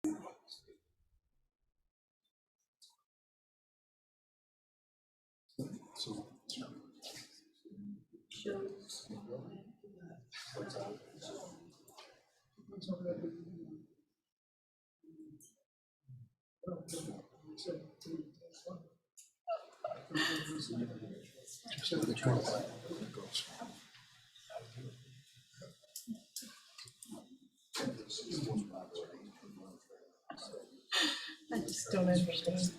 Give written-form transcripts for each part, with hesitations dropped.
I just don't understand.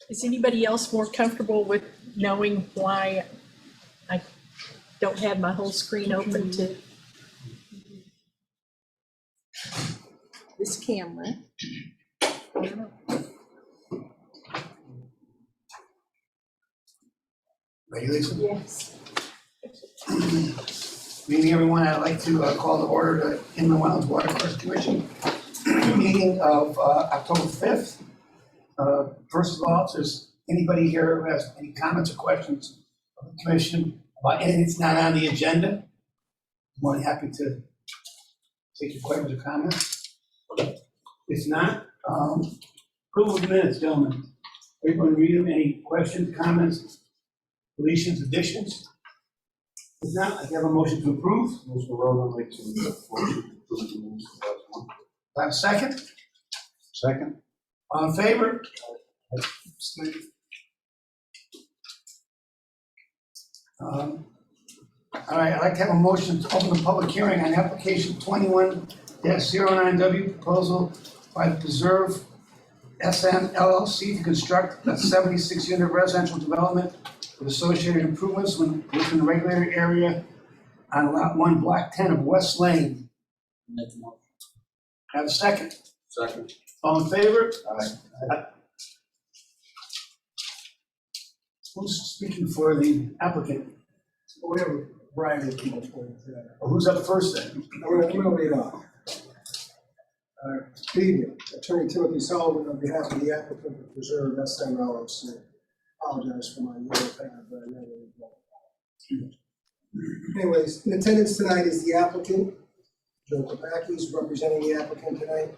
Is anybody else more comfortable with knowing why I don't have my whole screen open to this camera? I don't know. Ready, Lisa? Yes. Good evening, everyone. I'd like to call to order the Inland Wetlands Watercourse Commission meeting of October 5th. First of all, if there's anybody here who has any comments or questions of the commission about anything that's not on the agenda, I'm more than happy to take your questions or comments. If not, approval of the minutes, gentlemen. Everyone read them. Any questions, comments, deletions, additions? If not, I have a motion to approve. Mr. Roden, I'd like to motion to approve the minutes of last month. Do I have a second? Second. All in favor? All right, I'd like to have a motion to open the public hearing on application 21-09W, proposal by the Preserve SM LLC to construct a 76-unit residential development with associated improvements within the regulated area on Lot 1, Block 10 of West Lane. Make the motion. Have a second? Second. All in favor? Aye. Who's speaking for the applicant? We have a variety of people for it today. Or who's up first then? I'm gonna lead off. Good evening, Attorney Timothy Sullivan on behalf of the applicant to Preserve SM LLC. Apologize for my notepad, but I never really know. Anyways, in attendance tonight is the applicant, Joe Kopakis, representing the applicant tonight,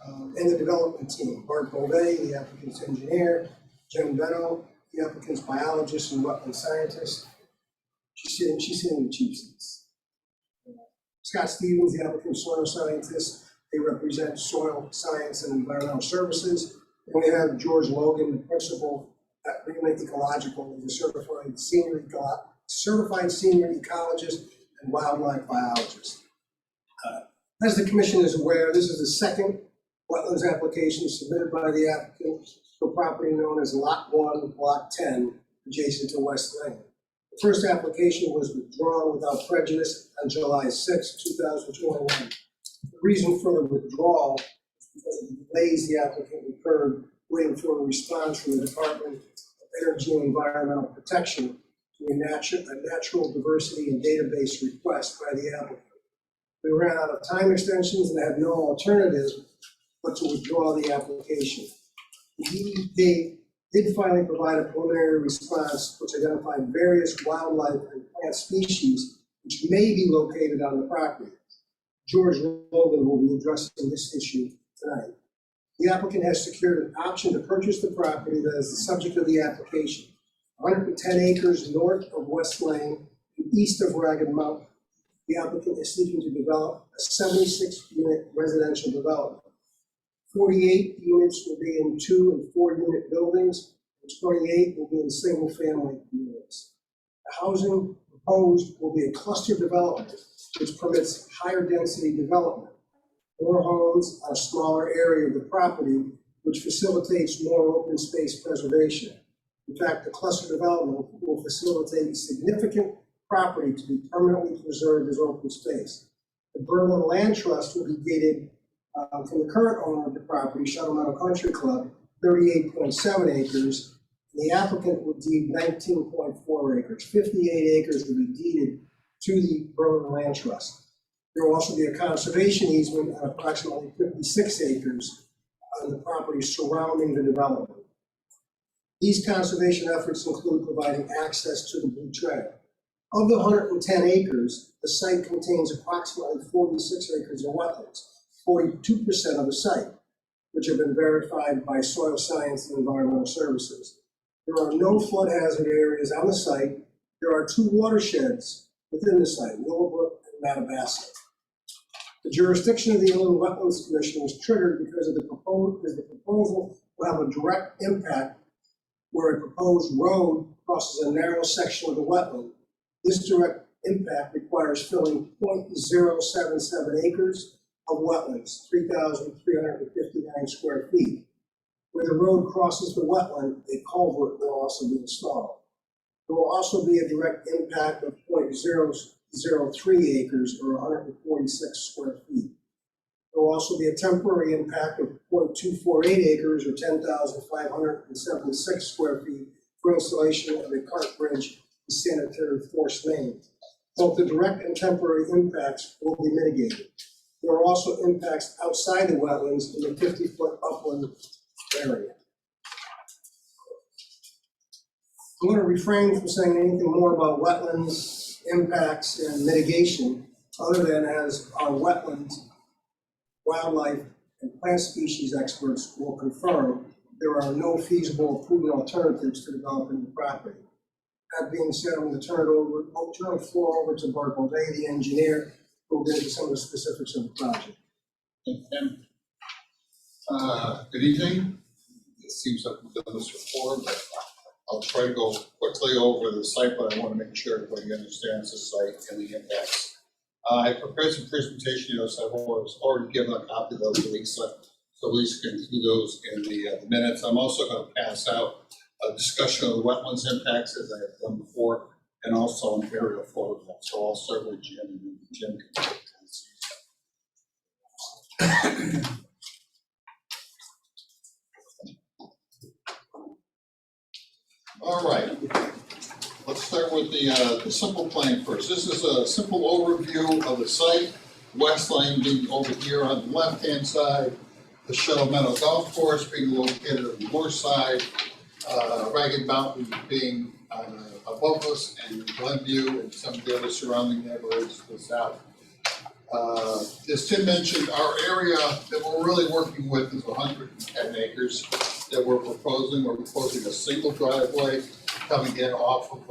and the development team, Bart Beauvais, the applicant's engineer, Jen Vernal, the applicant's biologist and wetland scientist. She's sitting in the chief seats. Scott Stevens, the applicant's soil scientist. They represent soil science and environmental services. And we have George Logan, the principal at Remake Ecological, who's a certified senior ecologist and wildlife biologist. As the commission is aware, this is the second wetlands application submitted by the applicant for property known as Lot 1, Block 10, adjacent to West Lane. The first application was withdrawn without prejudice on July 6, 2021. The reason for the withdrawal is because of the delays the applicant incurred waiting for a response from the Department of Energy and Environmental Protection to a natural diversity and database request by the applicant. We ran out of time extensions and had no alternative but to withdraw the application. The DEP did finally provide a preliminary response which identified various wildlife and plant species which may be located on the property. George Logan will be addressing this issue tonight. The applicant has secured an option to purchase the property that is the subject of the application, 110 acres north of West Lane and east of Ragged Mountain. The applicant is seeking to develop a 76-unit residential development. 48 units will be in 2- and 4-unit buildings, and 28 will be in single-family units. The housing proposed will be a cluster development, which permits higher density development, more homes on a smaller area of the property, which facilitates more open space preservation. In fact, the cluster development will facilitate significant property to be permanently preserved as open space. The Berlin Land Trust will be gated From the current owner of the property, Shuttle Meadow Country Club, 38.7 acres. The applicant will deed 19.4 acres. 58 acres will be deeded to the Vernal Land Trust. There will also be a conservation easement on approximately 56 acres on the property surrounding the development. These conservation efforts include providing access to the Blue Trail. Of the 110 acres, the site contains approximately 46 acres of wetlands, 42% of the site, which have been verified by Soil Science and Environmental Services. There are no flood hazard areas on the site. There are two watersheds within the site, Willowbrook and Mattabasset. The jurisdiction of the Inland Wetlands Commission was triggered because the proposal will have a direct impact where a proposed road crosses a narrow section of the wetland. This direct impact requires filling 0.077 acres of wetlands, 3,359 square feet. Where the road crosses the wetland, a culvert will also be installed. There will also be a direct impact of 0.003 acres or 146 square feet. There will also be a temporary impact of 0.248 acres or 10,576 square feet for installation of a cart bridge and sanitary force main. Both the direct and temporary impacts will be mitigated. There are also impacts outside the wetlands in the 50-foot upland area. I'm going to refrain from saying anything more about wetlands, impacts, and mitigation, other than as our wetlands, wildlife, and plant species experts will confirm, there are no feasible proven alternatives to developing the property. That being said, I'm going to turn the floor over to Bart Beauvais, the engineer, who will get into some of the specifics of the project. Good evening. It seems like we've done this before, but I'll try to go quickly over the site, but I want to make sure everybody understands the site and the impacts. I prepared some presentation notes. I've already given a copy of those to Lisa, so Lisa can do those in the minutes. I'm also going to pass out a discussion of the wetlands impacts as I have done before, and also an aerial photograph. So I'll start with Jim, and Jim can take it. All right, let's start with the simple plan first. This is a simple overview of the site. West Lane being over here on the left-hand side, the Shuttle Meadow Golf Course being located on the north side, Ragged Mountain being above us, and Glenview and some of the other surrounding neighborhoods to the south. As Tim mentioned, our area that we're really working with is 110 acres that we're proposing. We're proposing a single driveway coming in off of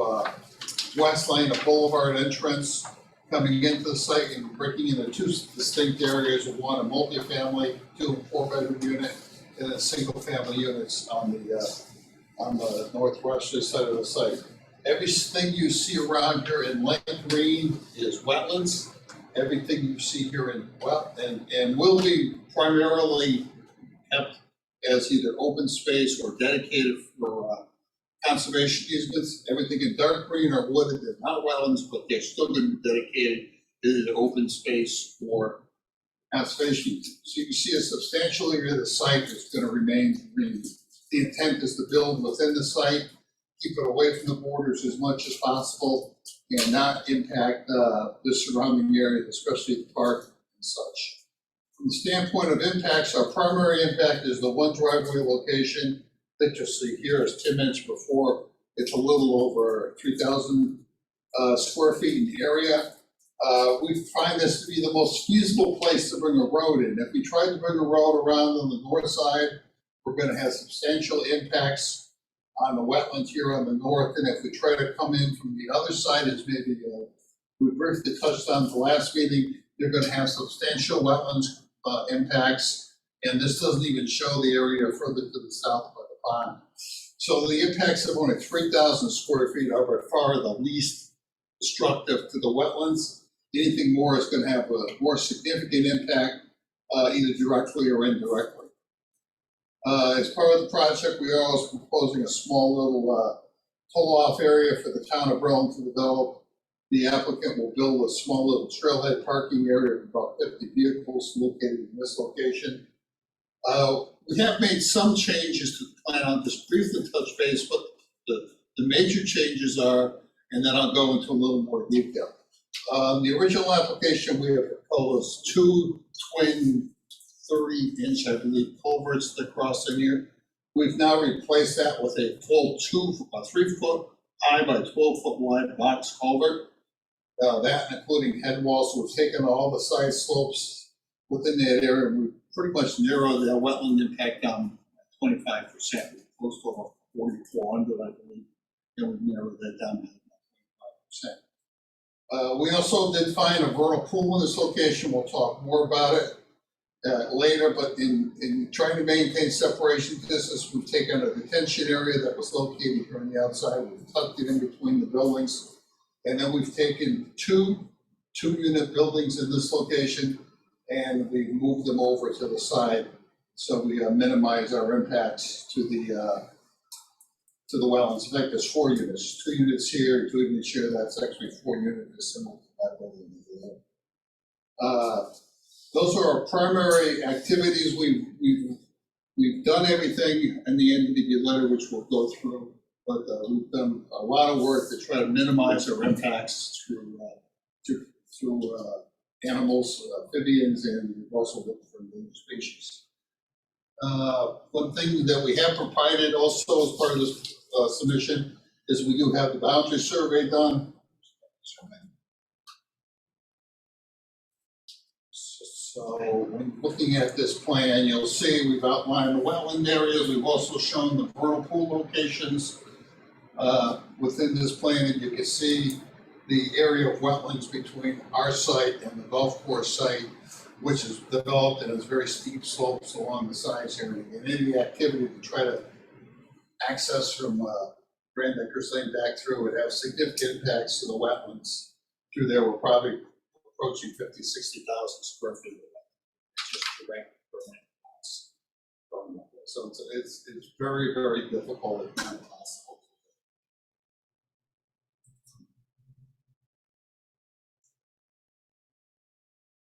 West Lane, a boulevard entrance, coming into the site and breaking into two distinct areas. One, a multifamily, 2 and 4 bedroom unit, and then single family units on the northwestern side of the site. Everything you see around here in light green is wetlands. Everything you see here in and will be primarily kept as either open space or dedicated for conservation easements. Everything in dark green are wooded, they're not wetlands, but they're still going to be dedicated to the open space for conservation. So you can see a substantial area of the site is going to remain green. The intent is to build within the site, keep it away from the borders as much as possible, and not impact the surrounding area, especially the park and such. From the standpoint of impacts, our primary impact is the one driveway location that you'll see here. As Tim mentioned before, it's a little over 3,000 square feet in the area. We find this to be the most feasible place to bring a road in. If we tried to bring a road around on the north side, we're going to have substantial impacts on the wetlands here on the north. And if we try to come in from the other side, as maybe we briefly touched on the last meeting, you're going to have substantial wetlands impacts. And this doesn't even show the area further to the south by the pond. So the impacts of only 3,000 square feet are by far the least destructive to the wetlands. Anything more is going to have a more significant impact, either directly or indirectly. As part of the project, we are also proposing a small little pull-off area for the town of Berlin to develop The applicant will build a small little trailhead parking area of about 50 vehicles located in this location. We have made some changes to the plan. I'll just briefly touch base, but the major changes are, and then I'll go into a little more detail. The original application, we have proposed 2 twin 30-inch, I believe, culverts that cross in here. We've now replaced that with a full 3-foot high by 12-foot wide box culvert. That including head walls. So we've taken all the side slopes within that area, and we've pretty much narrowed that wetland impact down 25%, close to about 4,400, I believe, and we've narrowed that down to 25%. We also did find a vernal pool in this location. We'll talk more about it later, but in trying to maintain separation distance, we've taken a detention area that was located here on the outside. We've tucked it in between the buildings, and then we've taken two unit buildings in this location, and we moved them over to the side, so we minimize our impacts to the wetlands. In fact, there's 4 units, 2 units here, 2 units here. That's actually 4 units, similar to that building. Those are our primary activities. We've done everything in the end of the letter, which we'll go through, but we've done a lot of work to try to minimize our impacts through animals, amphibians, and we've also looked for endangered species. One thing that we have provided also as part of this submission is we do have the boundary survey done. So when looking at this plan, you'll see we've outlined the wetland areas. We've also shown the vernal pool locations within this plan, and you can see the area of wetlands between our site and the golf course site, which is developed and has very steep slopes along the sides here. And any activity to try to access from Grand Acres Lane back through would have significant impacts to the wetlands through there. We're probably approaching 50,000, 60,000 square feet of wetland, just direct from that. So it's very, very difficult, if not impossible.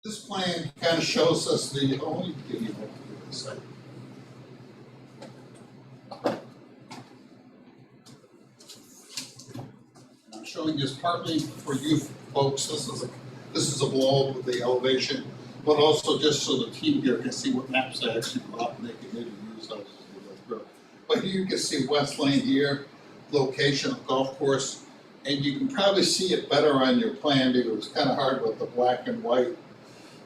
This plan kind of shows us the only give you a second. I'm showing this partly for you folks. This is a blow up of the elevation, but also just so the team here can see what maps I actually brought and they can maybe use those as we go through. But here you can see West Lane here, location of golf course, and you can probably see it better on your plan because it's kind of hard with the black and white.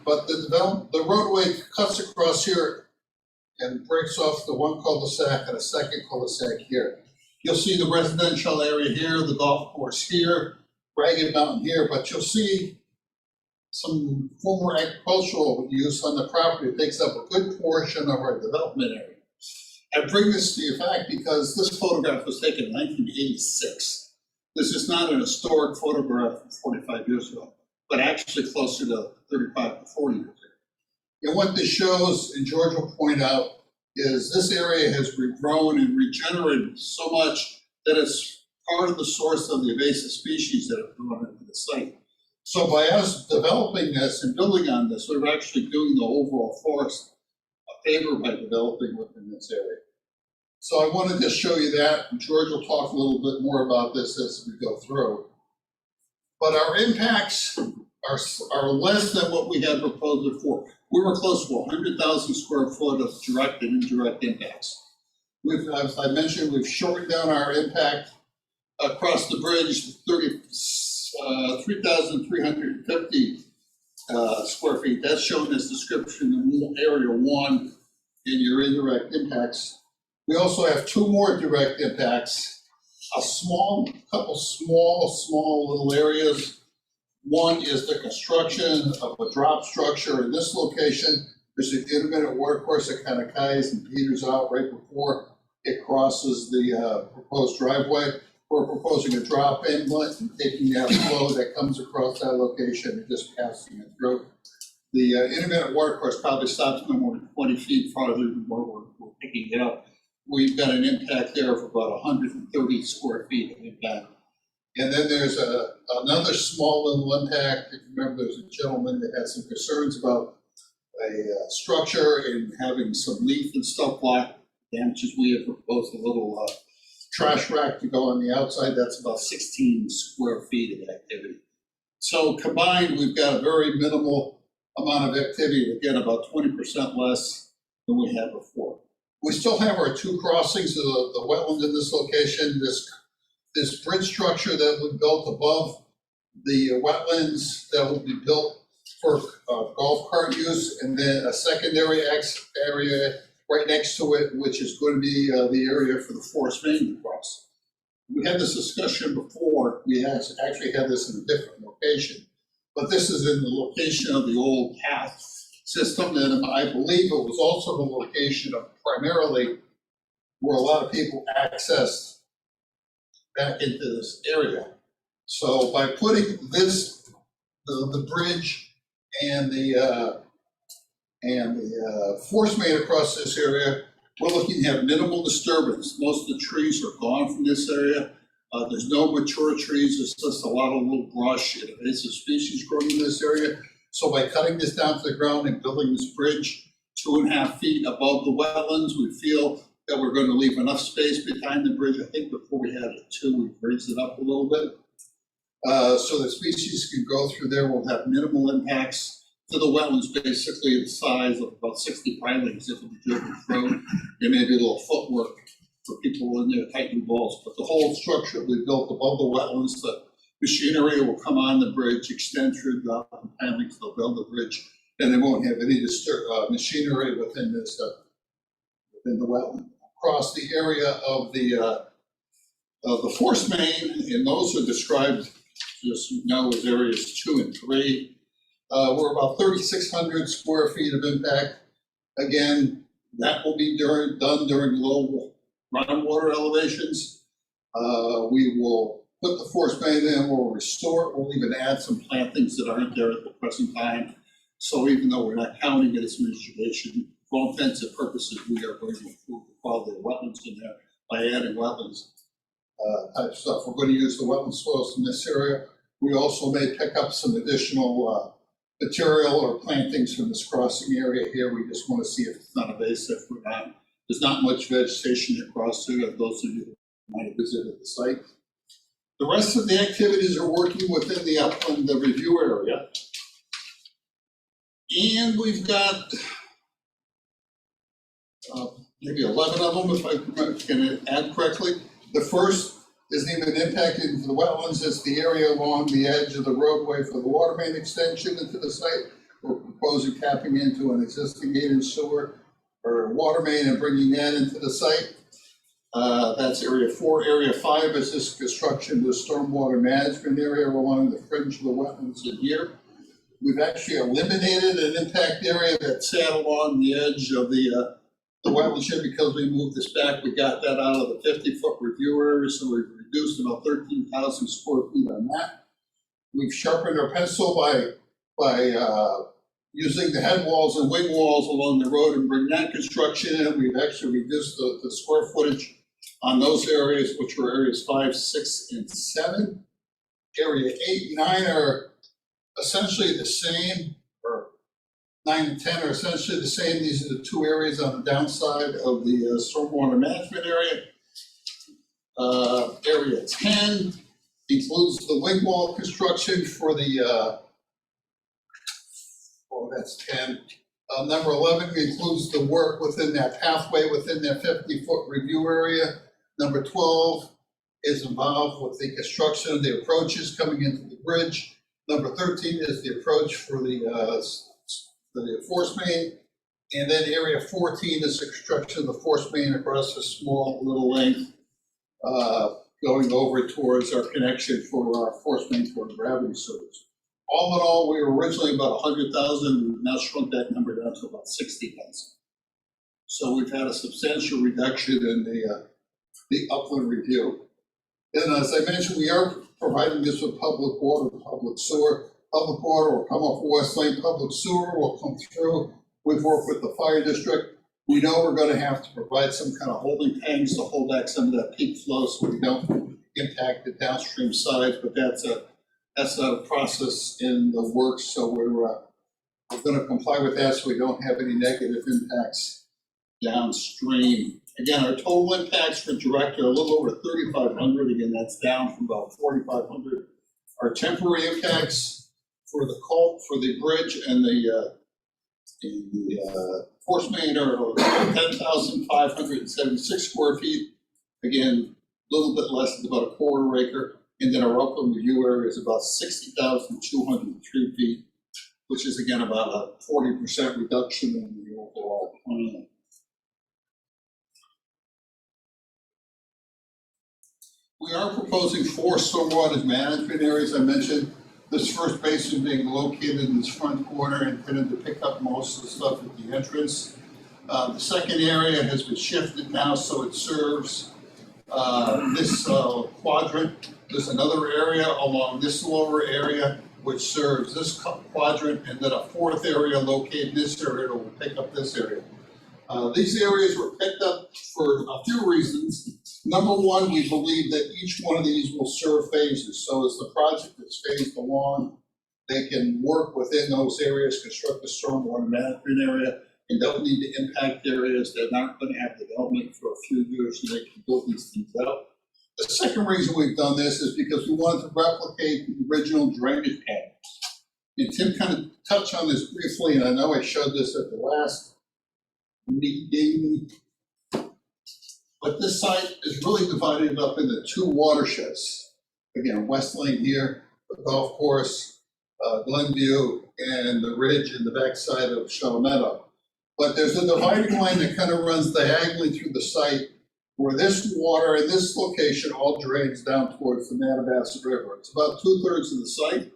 But the roadway cuts across here and breaks off the one cul-de-sac and a second cul-de-sac here. You'll see the residential area here, the golf course here, Ragged Mountain here, but you'll see some former agricultural use on the property. It takes up a good portion of our development area. I bring this to your fact because this photograph was taken in 1986. This is not an historic photograph from 45 years ago, but actually closer to 35 to 40 years ago. And what this shows, and George will point out, is this area has regrown and regenerated so much that it's part of the source of the invasive species that have grown into the site. So by us developing this and building on this, we're actually doing the overall forest a favor by developing within this area. So I wanted to show you that, and George will talk a little bit more about this as we go through. But our impacts are less than what we had proposed before. We were close to 100,000 square foot of direct and indirect impacts. As I mentioned, we've shortened down our impact across the bridge to 3,350 square feet. That's shown as description in area 1 in your indirect impacts. We also have 2 more direct impacts, a couple small little areas. One is the construction of a drop structure in this location. There's an intermittent watercourse that kind of kies and peters out right before it crosses the proposed driveway. We're proposing a drop inlet and taking that flow that comes across that location and just passing it through. The intermittent watercourse probably stops no more than 20 feet farther than where we're picking it up. We've got an impact there of about 130 square feet of impact. And then there's another small little impact. If you remember, there's a gentleman that had some concerns about a structure and having some leaf and stuff block damages. We have proposed a little trash rack to go on the outside. That's about 16 square feet of activity. So combined, we've got a very minimal amount of activity, again, about 20% less than we had before. We still have our two crossings of the wetlands in this location. This bridge structure that we built above the wetlands that will be built for golf cart use, and then a secondary area right next to it, which is going to be the area for the forest main to cross. We had this discussion before. We actually had this in a different location, but this is in the location of the old path system, and I believe it was also the location of primarily where a lot of people accessed back into this area. So by putting this, the bridge and the force main across this area, we're looking to have minimal disturbance. Most of the trees are gone from this area. There's no mature trees. There's just a lot of little brush and invasive species growing in this area. So by cutting this down to the ground and building this bridge 2.5 feet above the wetlands, we feel that we're going to leave enough space behind the bridge. I think before we had it 2, we raised it up a little bit. So that species can go through there. We'll have minimal impacts to the wetlands, basically the size of about 60 pilings if it's driven through. There may be a little footwork for people in there tightening walls, but the whole structure we built above the wetlands, the machinery will come on the bridge, extend through the pilings, they'll build the bridge, and they won't have any machinery within this within the wetland. Across the area of the force main, and those are described just now as areas 2 and 3. We're about 3,600 square feet of impact. Again, that will be done during low groundwater elevations. We will put the force main in, we'll restore it, we'll even add some plantings that aren't there at the present time. So even though we're not counting it as mitigation, for all intents and purposes, we are going to improve the quality of wetlands in there by adding wetlands type stuff. We're going to use the wetland soils in this area. We also may pick up some additional material or plantings from this crossing area here. We just want to see if it's not invasive or not. There's not much vegetation across there, those of you that might have visited the site. The rest of the activities are working within the upland review area. And we've got maybe 11 of them, if I can add correctly. The first isn't even impacting the wetlands. It's the area along the edge of the roadway for the water main extension into the site. We're proposing tapping into an existing 8-inch sewer or water main and bringing that into the site. That's area 4. Area 5 is this construction of the stormwater management area along the fringe of the wetlands in here. We've actually eliminated an impact area that sat along the edge of the wetlands here because we moved this back. We got that out of the 50-foot review area, so we've reduced about 13,000 square feet on that. We've sharpened our pencil by using the head walls and wing walls along the road and bring that construction in. We've actually reduced the square footage on those areas, which were areas 5, 6, and 7. Area 8 and 9 are essentially the same, or 9 and 10 are essentially the same. These are the 2 areas on the downside of the stormwater management area. Area 10 includes the wing wall construction for the, that's 10. Number 11 includes the work within that pathway within that 50-foot review area. Number 12 is involved with the construction of the approaches coming into the bridge. Number 13 is the approach for the force main. And then area 14 is the construction of the force main across a small little length going over towards our connection for our force main for gravity sewers. All in all, we were originally about 100,000. We've now shrunk that number down to about 60,000. So we've had a substantial reduction in the upland review. And as I mentioned, we are providing this with public water, public sewer. Public water will come off West Lane, public sewer will come through. We've worked with the fire district. We know we're going to have to provide some kind of holding tanks to hold back some of that peak flow so we don't impact the downstream sides, but that's a process in the works, so we're going to comply with that so we don't have any negative impacts downstream. Again, our total impacts for direct are a little over 3,500. Again, that's down from about 4,500. Our temporary impacts for the bridge and the force main are 10,576 square feet. Again, a little bit less than about a quarter acre. And then our upland review area is about 60,203 feet, which is again about a 40% reduction in the overall plan. We are proposing 4 stormwater management areas. I mentioned this first basin being located in this front corner, intended to pick up most of the stuff at the entrance. The second area has been shifted now, so it serves this quadrant. There's another area along this lower area which serves this quadrant, and then a fourth area located in this area will pick up this area. These areas were picked up for a few reasons. Number one, we believe that each one of these will serve phases. So as the project is phased along, they can work within those areas, construct a stormwater management area, and don't need to impact areas that aren't going to have development for a few years, so they can build these things out. The second reason we've done this is because we wanted to replicate the original drainage patterns. And Tim kind of touched on this briefly, and I know I showed this at the last meeting. But this site is really divided up into 2 watersheds. Again, West Lane here, the golf course, Glenview, and the ridge in the backside of Shaw Meadow. But there's a dividing line that kind of runs diagonally through the site, where this water in this location all drains down towards the Mattabesset River. It's about 2/3 of the site.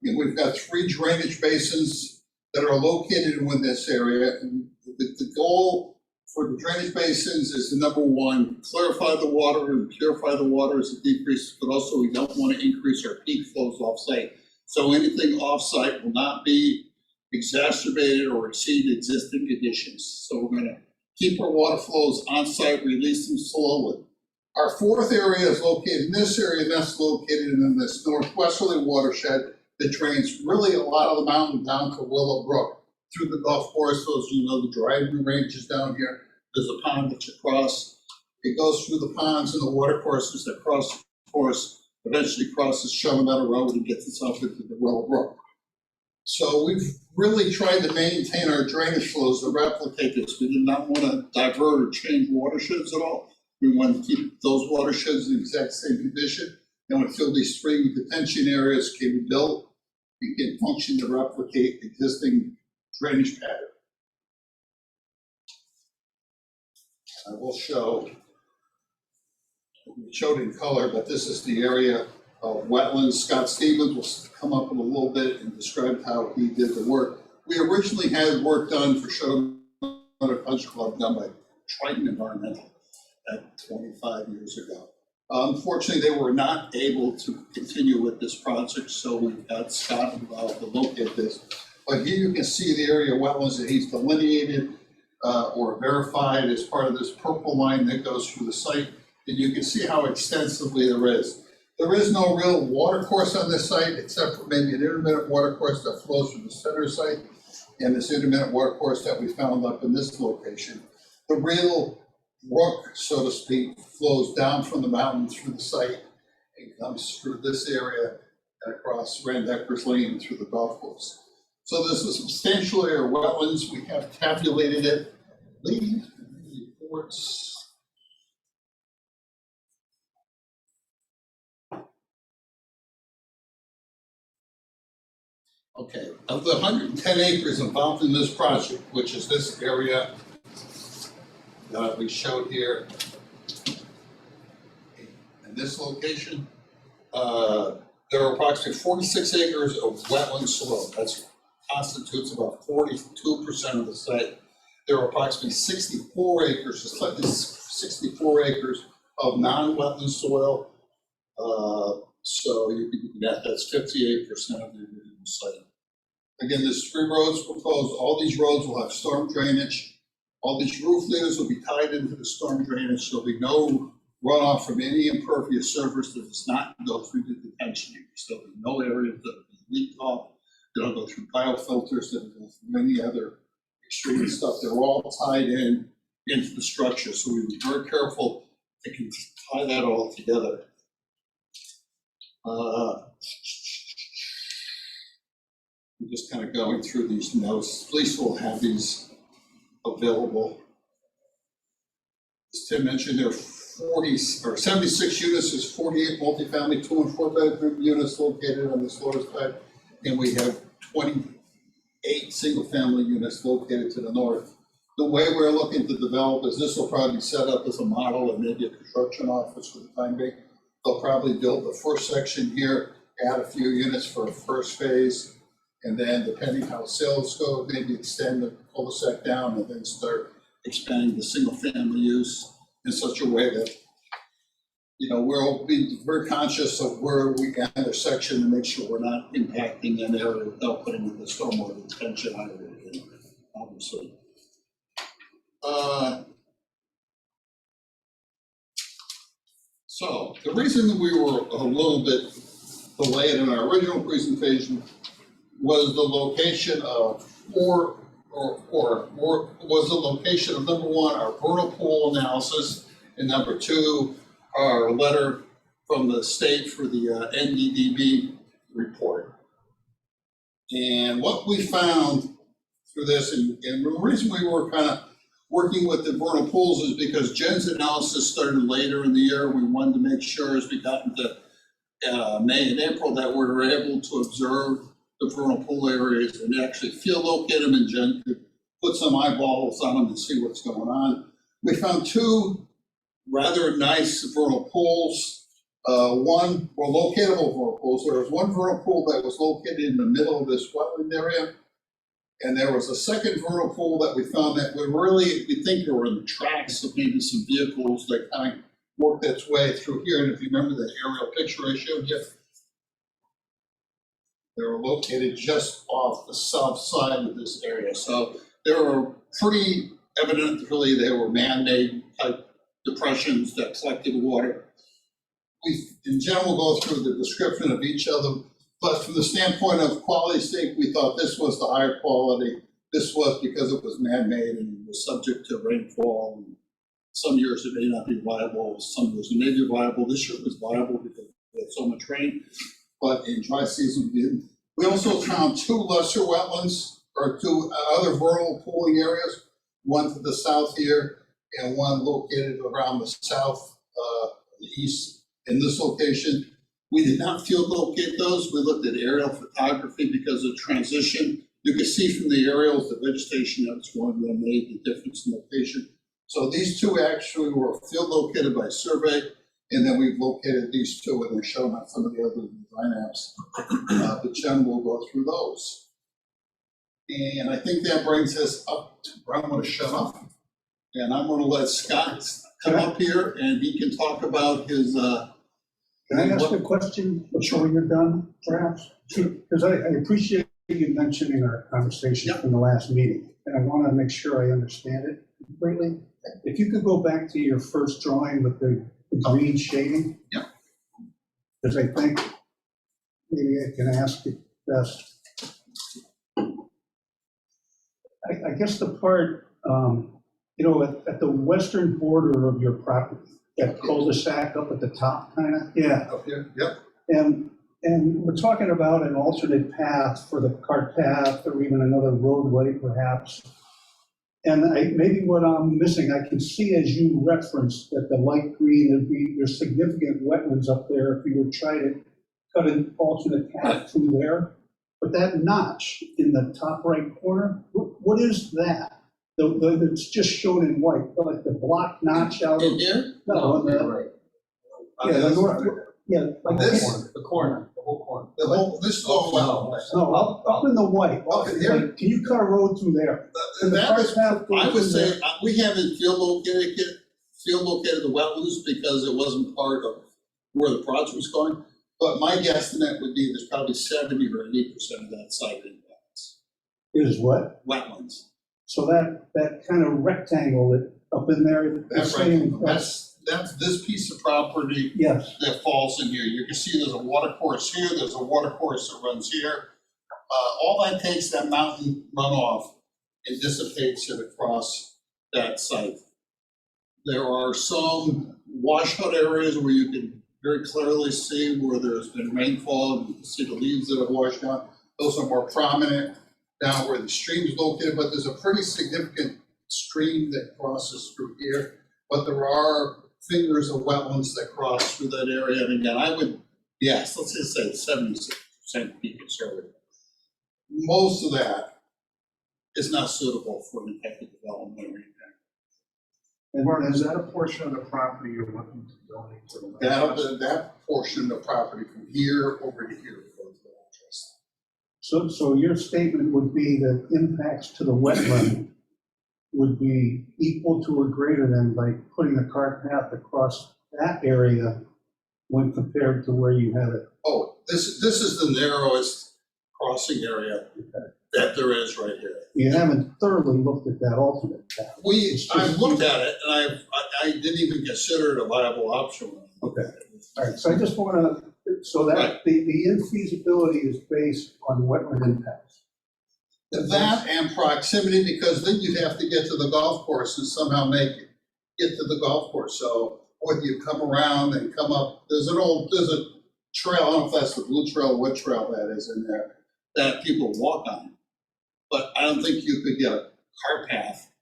And we've got 3 drainage basins that are located within this area. And the goal for the drainage basins is to, number one, clarify the water and purify the water as it decreases, but also we don't want to increase our peak flows off-site. So anything off-site will not be exacerbated or exceed existing conditions. So we're going to keep our water flows on-site, release them slowly. Our fourth area is located in this area, and that's located in this northwesterly watershed that drains really a lot of the mountain down to Willow Brook through the golf course. Those, you know, the driving range is down here. There's a pond that you cross. It goes through the ponds and the water courses that cross the course, eventually crosses Shaw Meadow Road and gets itself into the Willow Brook. So we've really tried to maintain our drainage flows to replicate this. We did not want to divert or change watersheds at all. We want to keep those watersheds in the exact same condition. And we feel these 3 detention areas can be built and can function to replicate existing drainage pattern. I will show, we showed in color, but this is the area of wetlands. Scott Stevens will come up in a little bit and describe how he did the work. We originally had work done for Shaw Meadow Country Club done by Triton Environmental 25 years ago. Unfortunately, they were not able to continue with this project, so we got Scott involved to locate this. But here you can see the area of wetlands that he's delineated or verified as part of this purple line that goes through the site. And you can see how extensively there is. There is no real water course on this site, except for maybe an intermittent water course that flows through the center site and this intermittent water course that we found up in this location. The real brook, so to speak, flows down from the mountain through the site and comes through this area and across Randecker's Lane through the golf course. So there's a substantial area of wetlands. We have tabulated it. Lee, reports. Okay, of the 110 acres involved in this project, which is this area that we showed here in this location, there are approximately 46 acres of wetland soil. That constitutes about 42% of the site. There are approximately 64 acres, slightly 64 acres of non-wetland soil. So you can get that's 58% of the original site. Again, there's 3 roads proposed. All these roads will have storm drainage. All these roof leaders will be tied into the storm drainage. There'll be no runoff from any impervious surface that does not go through the detention units. There'll be no areas that will be leaked off. They'll go through biofilters, that will go through any other extreme stuff. They're all tied in into the structure, so we were very careful to tie that all together. I'm just kind of going through these notes. Police will have these available. As Tim mentioned, there are 76 units, there's 48 multifamily 2 and 4 bedroom units located on this lower side, and we have 28 single family units located to the north. The way we're looking to develop is this will probably be set up as a model and maybe a construction office for the time being. They'll probably build the first section here, add a few units for a first phase, and then depending how sales go, maybe extend the cul-de-sac down and then start expanding the single family use in such a way that, you know, we'll be very conscious of where we intersection and make sure we're not impacting an area without putting in the stormwater detention either, obviously. So the reason that we were a little bit delayed in our original presentation was the location of was the location of number 1, our vernal pool analysis, and number 2, our letter from the state for the NDDB report. And what we found through this, and the reason we were kind of working with the vernal pools is because Jen's analysis started later in the year. We wanted to make sure as we got into May and April that we were able to observe the vernal pool areas and actually field locate them, and Jen could put some eyeballs on them and see what's going on. We found 2 rather nice vernal pools. One were locatable vernal pools. There was one vernal pool that was located in the middle of this wetland area. And there was a second vernal pool that we found that we think were in the tracks of maybe some vehicles that kind of worked its way through here. And if you remember the aerial picture I showed you, they were located just off the south side of this area. So they were pretty evident, really, they were man-made type depressions that collected water. We, in general, go through the description of each of them. But from the standpoint of quality sake, we thought this was the higher quality. This was because it was man-made and was subject to rainfall. And some years it may not be viable, some years it may be viable. This year it was viable because we had so much rain, but in dry season we didn't. We also found 2 lesser wetlands, or 2 other vernal pooling areas, one to the south here and one located around the south, the east in this location. We did not field locate those. We looked at aerial photography because of transition. You can see from the aerials the vegetation that's going to make the difference in location. So these 2 actually were field located by survey, and then we've located these 2 and they're shown on some of the other design apps. But Jen will go through those. And I think that brings us up to where I'm going to shut up. And I'm going to let Scott come up here and he can talk about his Can I ask a question before you're done, perhaps? Because I appreciate you mentioning our conversation from the last meeting, and I want to make sure I understand it completely. If you could go back to your first drawing with the green shading. Yeah. Because I think maybe I can ask it best. I guess the part, you know, at the western border of your property, that cul-de-sac up at the top, kind of? Yeah. up here. Yep. And we're talking about an alternate path for the cart path or even another roadway perhaps. And maybe what I'm missing, I can see as you referenced that the light green, there's significant wetlands up there if you were trying to cut an alternate path through there. But that notch in the top right corner, what is that? It's just shown in white, like the block notch out. In here? No, on the, Right. yeah, the north, yeah, like This? the corner. The whole corner. The whole, this is all well. No, up in the white. Up in here? Like, can you cut a road through there? And the That cart was, path goes I would through say, there. we haven't field located the wetlands because it wasn't part of where the project was going. But my guesstimate would be there's probably 70 or 80% of that site in wetlands. Is what? Wetlands. So that kind of rectangle that up in there, That's saying right. That's that's this piece of property Yes, that falls in here. You can see there's a water course here, there's a water course that runs here. All that takes that mountain runoff and dissipates it across that site. There are some washout areas where you can very clearly see where there's been rainfall, and you can see the leaves that have washed out. Those are more prominent down where the stream is located, but there's a pretty significant stream that crosses through here. But there are fingers of wetlands that cross through that area, and again, I would, yes, let's just say 76% be conservative. Most of that is not suitable for any type of development or anything. and Mark, is and- that a portion of the property you're looking to donate to the wetlands? That portion of property from here over to here goes to interest. so your statement would be that impacts to the wetland would be equal to or greater than by putting a cart path across that area when compared to where you have it. Oh, this is the narrowest crossing area that there is right here. You haven't thoroughly looked at that alternate path. I've looked at it and I didn't even consider it a viable option. Okay. All right, so I just want to, so that Right. the infeasibility is based on wetland impacts. That and proximity, because then you'd have to get to the golf course and somehow get to the golf course. So whether you come around and come up, there's a trail, I don't know if that's the blue trail or what trail that is in there, that people walk on. But I don't think you could get a cart path.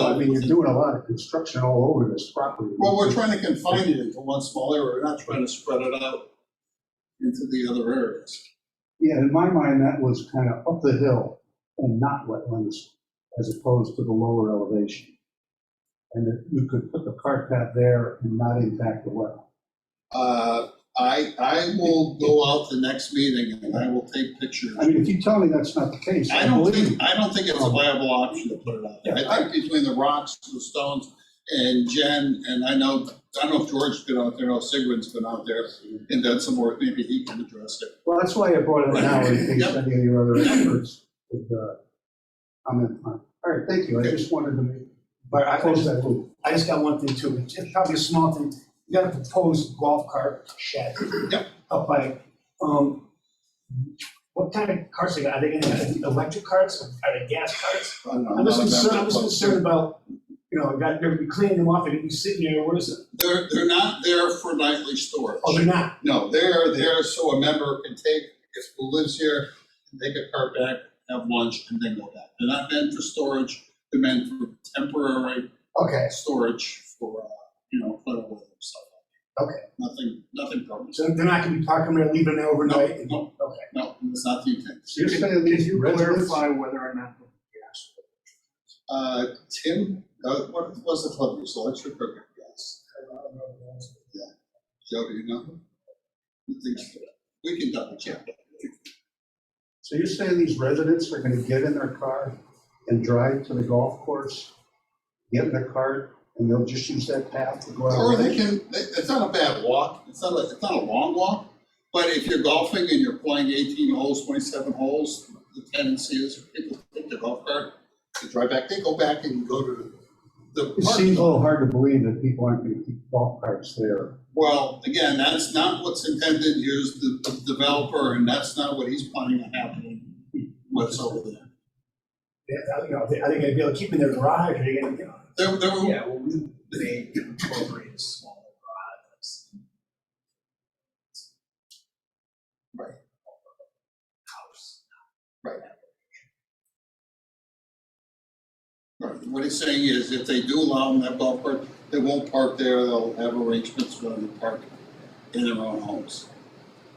I mean, you're doing a lot of construction all over this property. Well, we're trying to confine it into one small area, we're not trying to spread it out into the other areas. Yeah, in my mind, that was kind of up the hill and not wetlands as opposed to the lower elevation. And that you could put the cart path there and not impact the well. I will go out the next meeting and I will take pictures. I mean, if you tell me that's not the case, I I don't believe you. think it's a viable option to put it out there. I think between the rocks, the stones, and Jen, and I don't know if George's been out there, no, Sigrid's been out there and done some work, maybe he can address it. Well, that's why I brought it up now, in case Yep. any of your other experts would comment on it. All right, thank you, I just wanted to make, But I close just, that loop. I just got one thing too, it's probably a small thing. You got a proposed golf cart shed. Yep. Up by, what kind of carts are they gonna have, electric carts, are they gas carts? I'm just concerned about, you know, they're gonna be cleaning them off, they're gonna be sitting there, what is it? They're not there for nightly storage. Oh, they're not? No, they're there so a member can take, who lives here, can take a cart back, have lunch, and then go back. They're not meant for storage, they're meant for temporary Okay, storage for, put away and stuff like okay, that. Nothing permanent. so they're not gonna be parking there, leaving there overnight? and- No. Okay. No, that's not the intent. So you're saying Can these you residents, clarify whether or not the gas? Tim, what was the club use, electric or gas? Joe, do you know? You think so? We can double check that. so you're saying these residents are gonna get in their car and drive to the golf course, get in their cart, and they'll just use that path to go out? Or they can, it's not a bad walk, it's not a long walk, but if you're golfing and you're playing 18 holes, 27 holes, the tendency is people take the golf cart, they drive back, they go back and go to the It park. seems a little hard to believe that people aren't gonna keep golf carts there. Well, again, that's not what's intended, here's the developer, and that's not what he's planning on happening, what's over there. Yeah, you know, are they gonna be able to keep in their garage, or are they gonna, you know? There were, Yeah, well, they incorporate small garages. Right. House. Right. Right, what he's saying is if they do allow them that golf cart, they won't park there, they'll have arrangements for them to park in their own homes.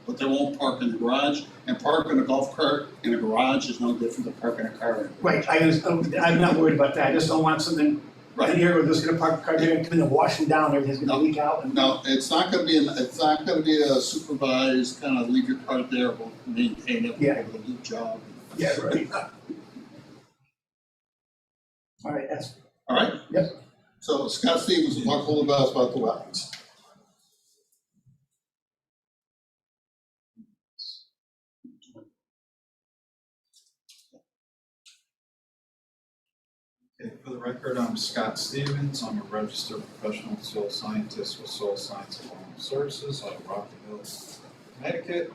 But they won't park in the garage, and parking a golf cart in a garage is no different than parking a car in a garage. Right, I'm not worried about that, I just don't want something in Right, here where they're just gonna park the car, they're gonna come in and wash them down, everything's gonna leak out. And no, it's not gonna be a supervised, kind of leave your cart there, we'll maintain it, we'll Yeah. do a good job. Yeah, right. All right, that's, All right? Yep. So Scott Stevens, Mark Holdenbaugh about the wetlands. Okay, for the record, I'm Scott Stevens. I'm a registered professional soil scientist with Soil Science and Environmental Services out of Rockville, Connecticut.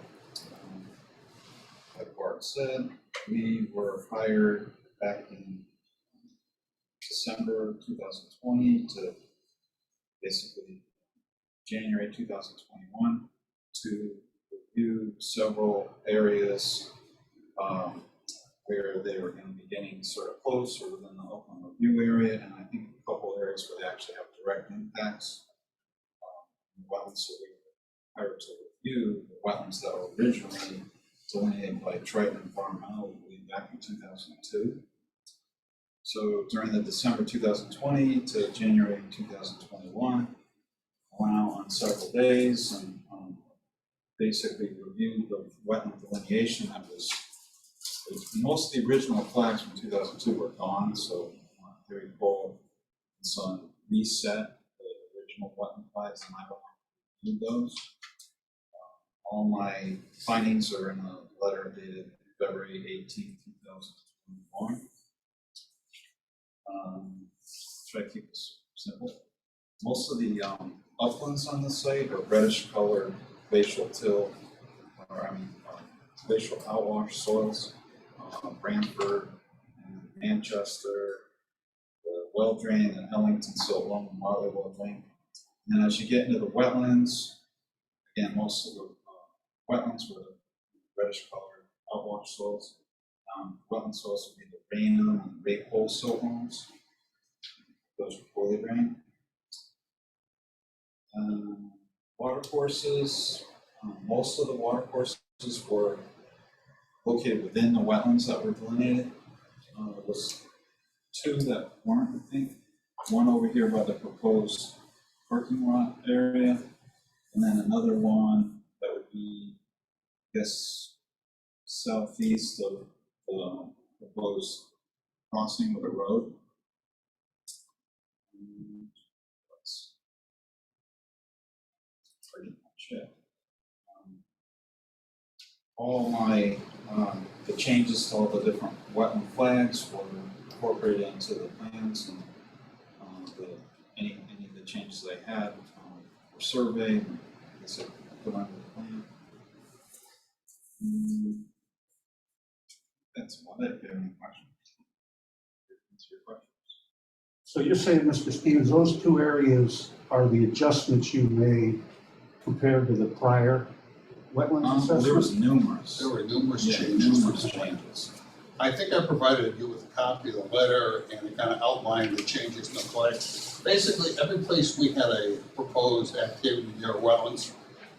Like Bart said, we were hired back in December 2020 to basically January 2021 to review several areas where they were going to be getting sort of close or within the Oakland review area, and I think a couple areas where they actually have direct impacts. Wetlands, so we were hired to review the wetlands that were originally delineated by Triton and Vernal back in 2002. So during the December 2020 to January 2021, I went out on several days and basically reviewed the wetland delineation that was most of the original flags from 2002 were gone, so Harry Cole and Son reset the original wetland flags, and I reviewed those. All my findings are in a letter dated February 18, 2021. Try to keep this simple. Most of the uplands on the site are reddish colored glacial till, glacial outwash soils. Brantford and Manchester, the well drain and Ellington silt loam and Marley well drain. And as you get into the wetlands, again, most of the wetlands were reddish colored outwash soils. Wetland soils would be the Vernal and rape hole silt loams. Those were poorly drained. Watercourses, most of the watercourses were located within the wetlands that were delineated. There was two that weren't, I think. One over here by the proposed parking lot area, and then another one that would be, I guess, southeast of the proposed crossing of the road. That's pretty much it. All my, the changes to all the different wetland flags were incorporated into the plans, and any of the changes they had were surveyed and put under the plan. That's about it. If you have any questions, answer your questions. So you're saying, Mr. Stevens, those two areas are the adjustments you made compared to the prior wetland assessment? There were numerous Numerous changes. I think I provided you with a copy of the letter and it kind of outlined the changes in the flag. Basically, every place we had a proposed activity near wetlands,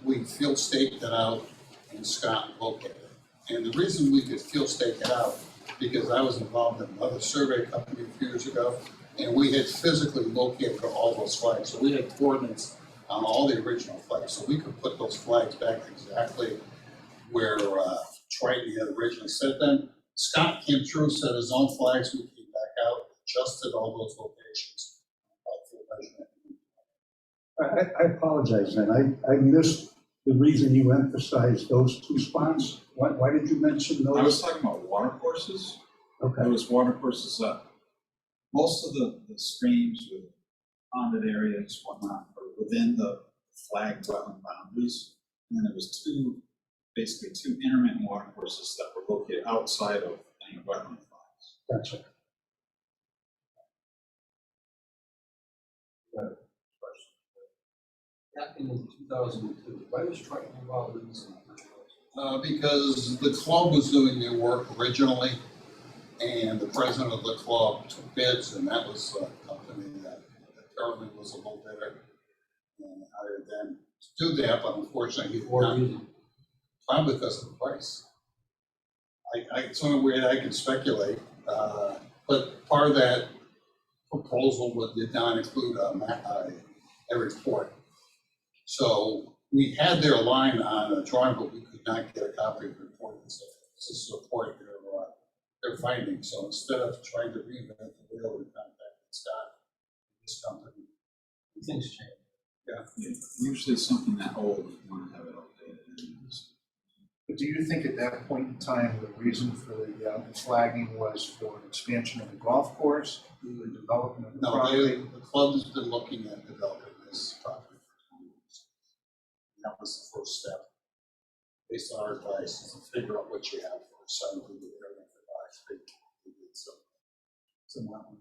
we field staked it out and Scott located it. And the reason we could field stake it out, because I was involved in another survey company a few years ago, and we had physically located all those flags. So we had coordinates on all the original flags. So we could put those flags back exactly where Triton had originally set them. Scott came through, set his own flags, we came back out, adjusted all those locations. I apologize, man. I missed the reason you emphasized those two spots. Why did you mention those? I was talking about watercourses. Okay. There was watercourses that most of the streams with ponded areas, whatnot, are within the flagged wetland boundaries. And then there was basically two intermittent watercourses that were located outside of any wetland flags. Gotcha. Back in 2002, why was Triton involved in this? Because the club was doing their work originally, and the president of the club took bids, and that was a company that apparently was a low bidder. And hired them to do that, but unfortunately, he did not. Probably because of the price. It's the only way I can speculate, but part of that proposal did not include a report. So we had their line on a drawing, but we could not get a copy of the report to support their findings. So instead of trying to reinvent the wheel, we contacted Scott, this company. Things change. Yeah. Usually something that old, you want to have it updated. But do you think at that point in time, the reason for the flagging was for expansion of the golf course, the development of the No, property? the club has been looking at developing this property for 20 years. That was the first step, based on our advice, is to figure out what you have for some of the area for life. They did some mountain.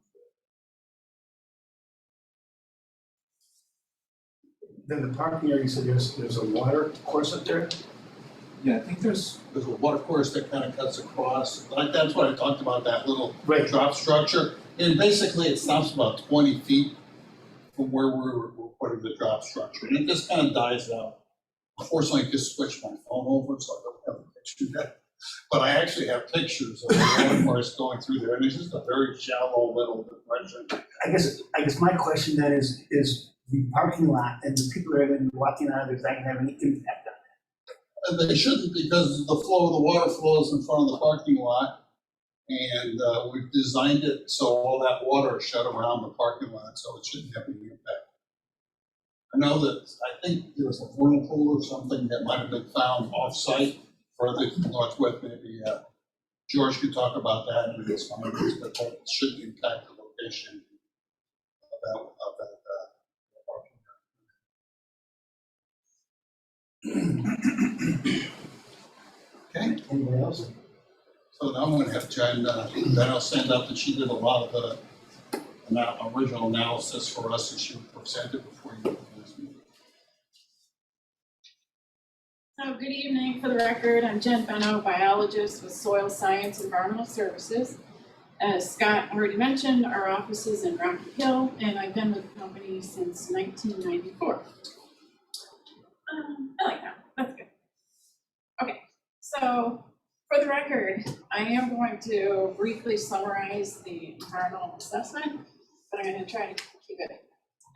Then the parking area, you said there's a water course up there? Yeah, I think there's a water course that kind of cuts across, like, that's what I talked about, that little Right. drop structure. And basically, it stops about 20 feet from where we're putting the drop structure, and it just kind of dies out. Unfortunately, I just switched my phone over, so I don't have a picture yet. But I actually have pictures of the water course going through there, and it's just a very shallow little depression. I guess my question then is the parking lot and the people that are gonna be walking out of there, is that gonna have any impact on And they shouldn't, because the flow of the water flows in front of the parking lot. And we've designed it so all that water is shut around the parking lot, so it shouldn't have any impact. I know that, I think there was a vernal pool or something that might have been found off-site further to the northwest, maybe George could talk about that in his findings, but that shouldn't impact the location of that parking lot. Okay. it? Anybody else? So now I'm gonna have Jen, then I'll send out that she did a lot of the original analysis for us, and she would present it before you go to this meeting. So good evening. For the record, I'm Jen Vernal, biologist with Soil Science and Environmental Services. As Scott already mentioned, our office is in Rocky Hill, and I've been with the company since 1994. I like that. That's good. Okay, so for the record, I am going to briefly summarize the environmental assessment, but I'm going to try to keep it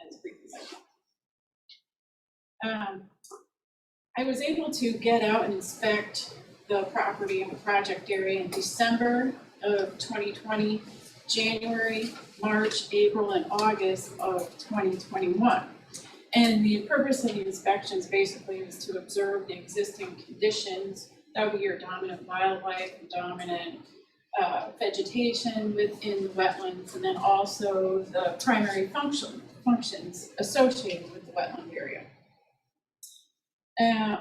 as brief as I can. I was able to get out and inspect the property and the project area in December of 2020, January, March, April, and August of 2021. And the purpose of the inspections basically is to observe the existing conditions. That would be your dominant wildlife, dominant vegetation within the wetlands, and then also the primary functions associated with the wetland area.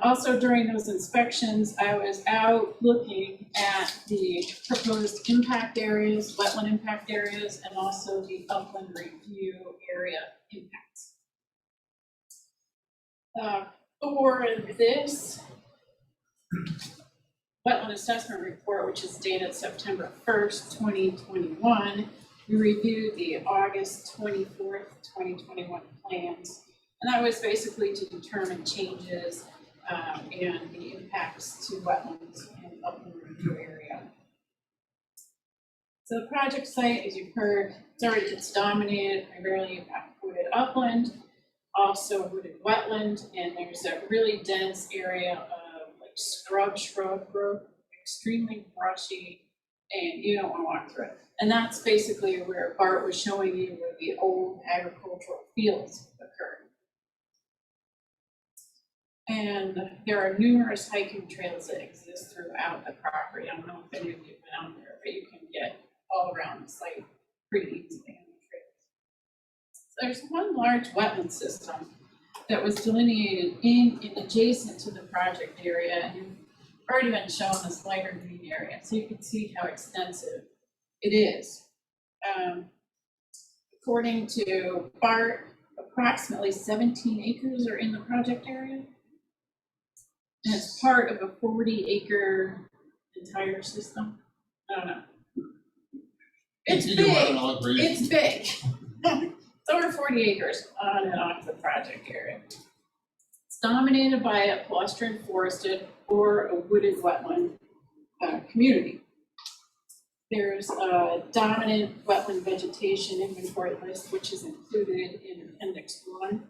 Also during those inspections, I was out looking at the proposed impact areas, wetland impact areas, and also the upland review area impacts. For this wetland assessment report, which is dated September 1st, 2021, we reviewed the August 24th, 2021 plans. And that was basically to determine changes and the impacts to wetlands and upland review area. So the project site, as you've heard, it's dominated primarily by wooded upland, also wooded wetland, and there's a really dense area of like shrub growth, extremely brushy, and you don't want to walk through it. And that's basically where Bart was showing you where the old agricultural fields occurred. And there are numerous hiking trails that exist throughout the property. I don't know if any of you have been out there, but you can get all around the site pretty easily on the trails. So there's one large wetland system that was delineated in and adjacent to the project area, and you've already been shown this lighter green area, so you can see how extensive it is. According to Bart, approximately 17 acres are in the project area. And it's part of a 40-acre entire system. I don't know. It's You do big. have an all agree. It's big. It's over 40 acres on and off the project area. It's dominated by a palustrine forested or a wooded wetland community. There's a dominant wetland vegetation inventory list, which is included in Appendix 1.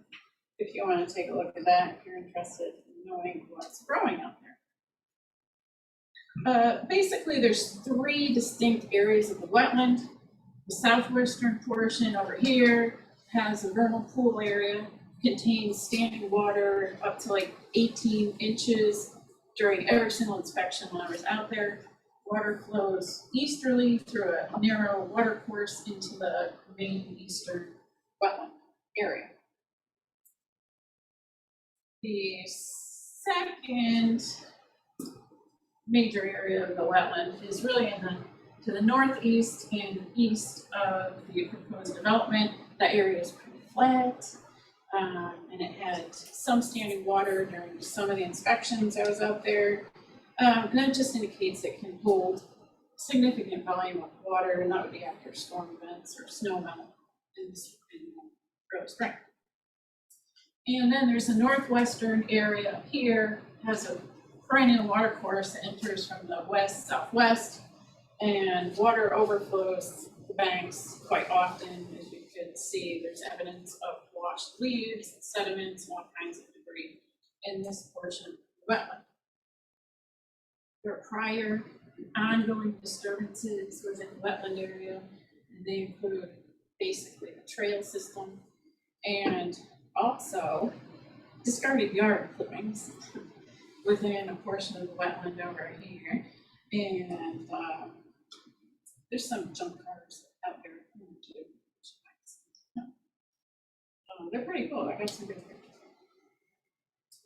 If you want to take a look at that, if you're interested in knowing what's growing out there. Basically, there's 3 distinct areas of the wetland. The southwestern portion over here has a vernal pool area, contains standing water up to like 18 inches During every single inspection when I was out there, water flows easterly through a narrow water course into the main eastern wetland area. The second major area of the wetland is really to the northeast and east of the proposed development. That area is pretty flat, and it had some standing water during some of the inspections I was out there. And that just indicates it can hold significant volume of water, and that would be after storm events or snow melt in early spring. And then there's the northwestern area up here, has a perennial water course that enters from the west southwest, and water overflows the banks quite often. As you can see, there's evidence of washed leaves, sediments, and all kinds of debris in this portion of the wetland. There are prior ongoing disturbances within the wetland area, and they include basically the trail system and also discarded yard clippings within a portion of the wetland over here. And there's some junk cars out there too. They're pretty cool. I got some good pictures.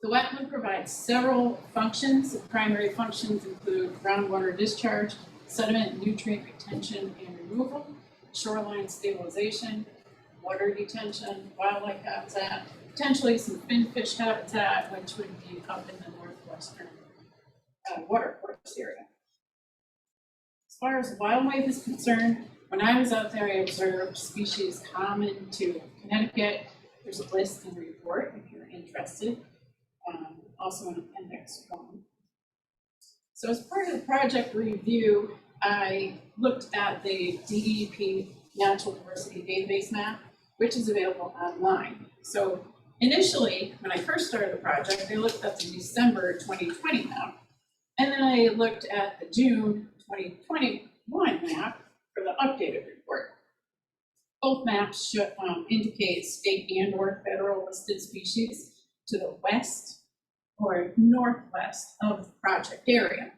The wetland provides several functions. The primary functions include groundwater discharge, sediment and nutrient retention and removal, shoreline stabilization, water detention, wildlife habitat, potentially some finfish habitat, which would be up in the northwestern water course area. As far as wildlife is concerned, when I was out there, I observed species common to Connecticut. There's a list and report if you're interested. Also in Appendix 1. So as part of the project review, I looked at the DEP Natural Diversity Database map, which is available online. So initially, when I first started the project, I looked at the December 2020 map, and then I looked at the June 2021 map for the updated report. Both maps indicate state and or federal listed species to the west or northwest of the project area.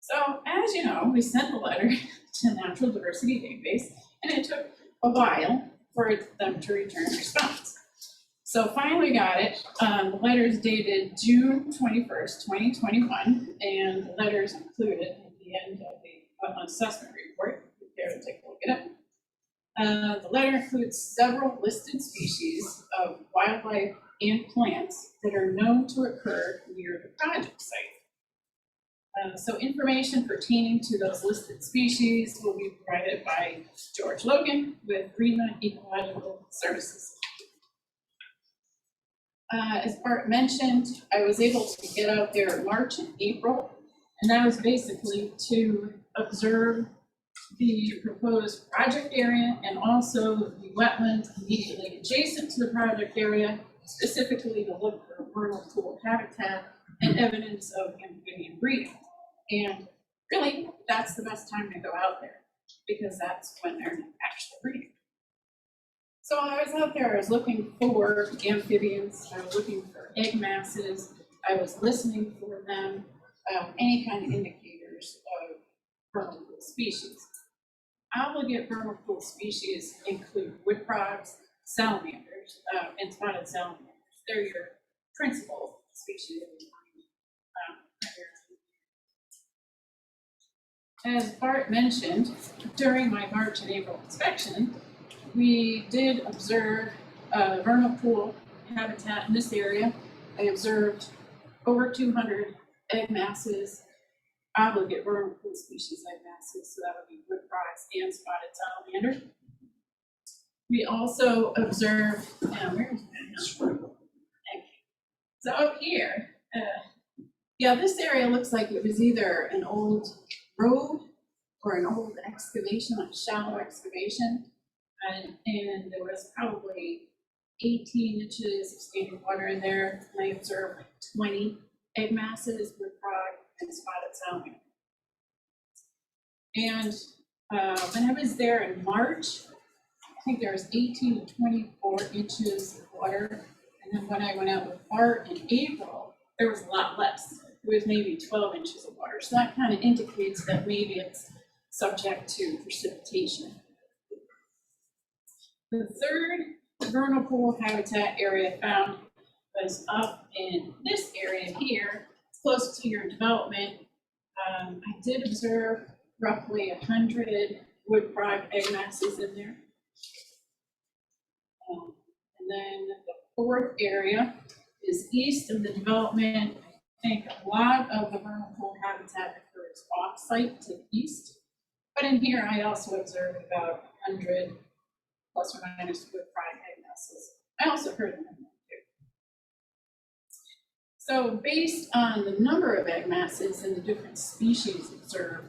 So as you know, we sent the letter to the Natural Diversity Database, and it took a while for them to return a response. So finally got it. The letter is dated June 21st, 2021, and the letter is included at the end of the wetland assessment report. If you care to take a look at it. The letter includes several listed species of wildlife and plants that are known to occur near the project site. So information pertaining to those listed species will be provided by George Logan with Greenland Ecological Services. As Bart mentioned, I was able to get out there in March and April, and that was basically to observe the proposed project area and also the wetlands immediately adjacent to the project area, specifically to look for vernal pool habitat and evidence of amphibian breeding. And really, that's the best time to go out there because that's when they're actually breeding. So I was out there, I was looking for amphibians, I was looking for egg masses, I was listening for them, any kind of indicators of vernal pool species. Obligate vernal pool species include wood frogs, salamanders, and spotted salamanders. They're your principal species. As Bart mentioned, during my March and April inspection, we did observe vernal pool habitat in this area. I observed over 200 egg masses, obligate vernal pool species egg masses, so that would be wood frogs and spotted salamander. We also observed, where's that? So up here, yeah, this area looks like it was either an old road or an old excavation, like shallow excavation. And there was probably 18 inches of standing water in there. And I observed 20 egg masses with frog and spotted salamander. And when I was there in March, I think there was 18 to 24 inches of water. And then when I went out with Bart in April, there was a lot less. It was maybe 12 inches of water. So that kind of indicates that maybe it's subject to precipitation. The third vernal pool habitat area found was up in this area here, close to your development. I did observe roughly 100 wood frog egg masses in there. And then the fourth area is east of the development. I think a lot of the vernal pool habitat occurs off-site to the east. But in here, I also observed about 100 plus or minus wood frog egg masses. I also heard them in there too. So based on the number of egg masses and the different species observed,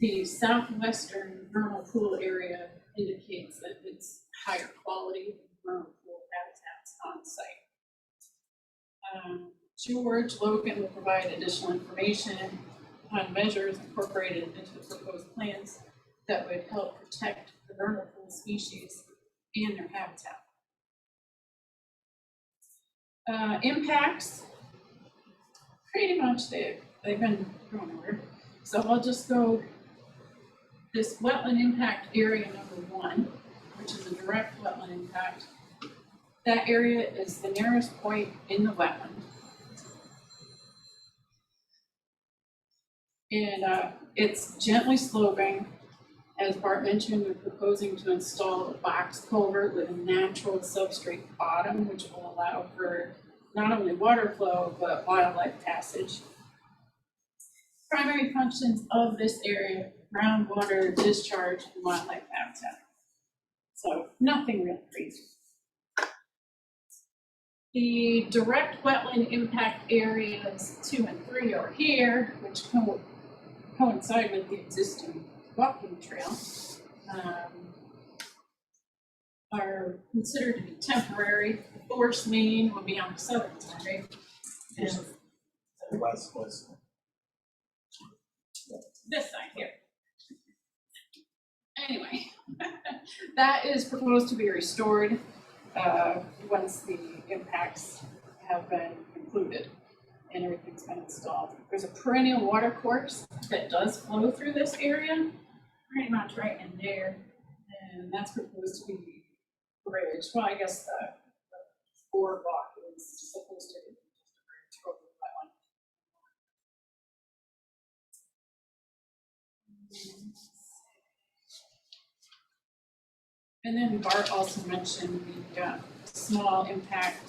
the southwestern vernal pool area indicates that it's higher quality vernal pool habitats on site. George Logan will provide additional information on measures incorporated into the proposed plans that would help protect the vernal pool species and their habitat. Impacts, pretty much they've been thrown over. So I'll just go this wetland impact area number 1, which is a direct wetland impact. That area is the nearest point in the wetland. And it's gently sloping. As Bart mentioned, we're proposing to install a box culvert with a natural substrate bottom, which will allow for not only water flow, but wildlife passage. Primary functions of this area: groundwater discharge and wildlife habitat. So nothing real crazy. The direct wetland impact areas 2 and 3 are here, which coincide with the existing walking trail, are considered to be temporary. The force main will be on the southern side, and West. this side here. Anyway, that is proposed to be restored once the impacts have been concluded and everything's been installed. There's a perennial water course that does flow through this area, pretty much right in there, and that's proposed to be bridge. Well, I guess the boardwalk is supposed to be just a bridge over the wetland. And then Bart also mentioned the small impact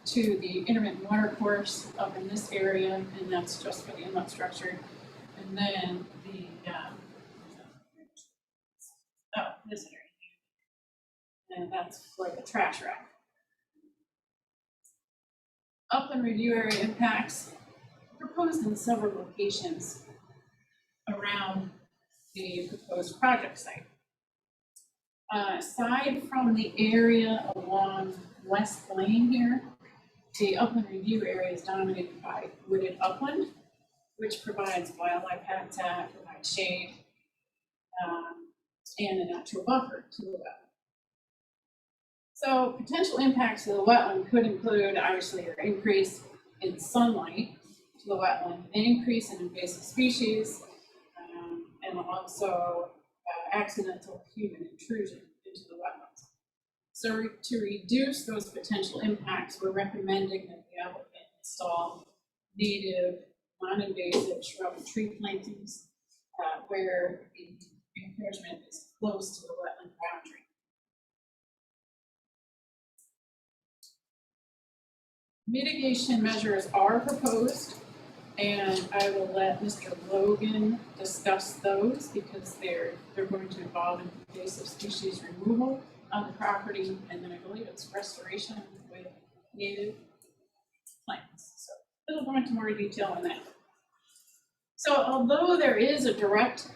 to the intermittent water course up in this area, and that's just for the inlet structure. And then the, this area, and that's for the trash rack. Upland review area impacts proposed in several locations around the proposed project site. Aside from the area along West Lane here, the upland review area is dominated by wooded upland, which provides wildlife habitat, provides shade, and a natural buffer to the wetland. So potential impacts to the wetland could include, obviously, an increase in sunlight to the wetland, an increase in invasive species, and also accidental human intrusion into the wetlands. So to reduce those potential impacts, we're recommending that the applicant install native, non-invasive shrub and tree plantings where the encroachment is close to the wetland boundary. Mitigation measures are proposed, and I will let Mr. Logan discuss those because they're going to involve invasive species removal on the property, and then I believe it's restoration with native plants. So it'll go into more detail on that. So although there is a direct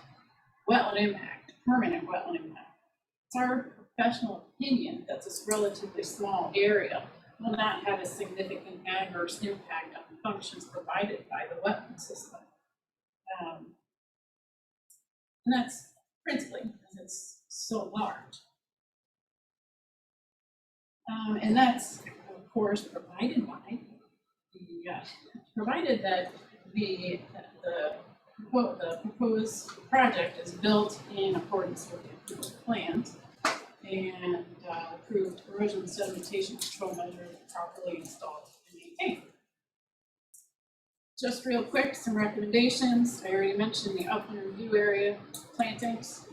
wetland impact, permanent wetland impact, it's our professional opinion that this relatively small area will not have a significant adverse impact on the functions provided by the wetland system. And that's principally because it's so large. And that's, of course, provided by provided that the proposed project is built in accordance with the approved plans and approved erosion and sedimentation control measures properly installed and maintained. Just real quick, some recommendations. I already mentioned the upland review area plantings.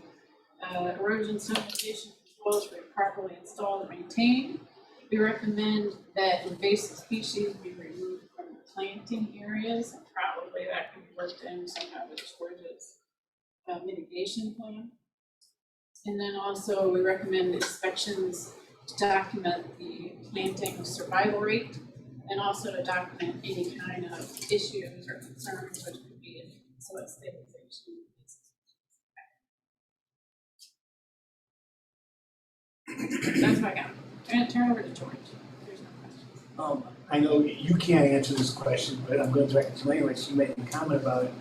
Erosion sedimentation controls were properly installed and maintained. We recommend that invasive species be removed from the planting areas, and probably that can be worked in somehow with George's mitigation plan. And then also we recommend inspections to document the planting survival rate and also to document any kind of issues or concerns which could be in soil stabilization. That's what I got. I'm gonna turn over to George. There's no questions. I know you can't answer this question, but I'm going to direct it to you anyway. She made a comment about it,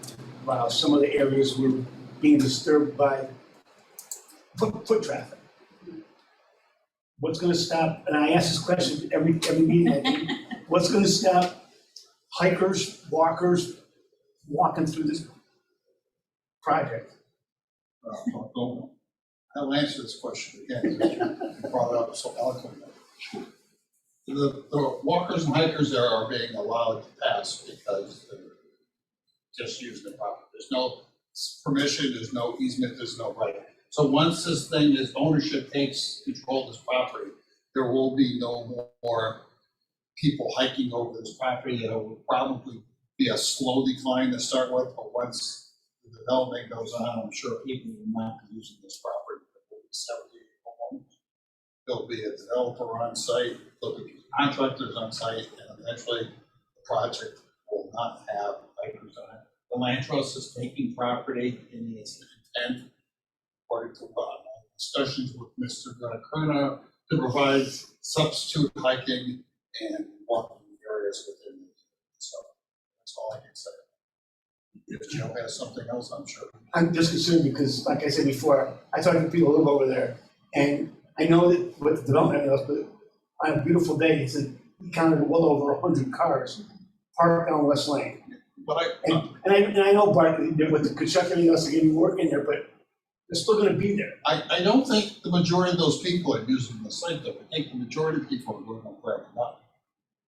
about how some of the areas were being disturbed by foot traffic. What's going to stop, and I ask this question every meeting, I think, what's going to stop hikers, walkers walking through this project? I'll answer this question again, because you brought it up so eloquently. The walkers and hikers there are being allowed to pass because they're just using the property. There's no permission, there's no easement, there's no right. So once this thing, this ownership takes control of this property, there will be no more people hiking over this property. It will probably be a slow decline to start with, but once the development goes on, I'm sure people will not be using this property. There will be 70 homes. There'll be a developer on site, there'll be contractors on site, and eventually the project will not have hikers on it. The land trust is taking property in its intent, according to discussions with Mr. Kerna, to provide substitute hiking and walking areas within it. So that's all I can say. If Joe has something else, I'm sure. I'm just concerned because, like I said before, I talk to people who live over there, and I know that with the development else, but on a beautiful day, it's counted well over 100 cars parked on West Lane. But And I know, Bart, with the construction else, they're gonna be working there, but they're still gonna be there. I don't think the majority of those people are using the site though. I think the majority of people are going up there.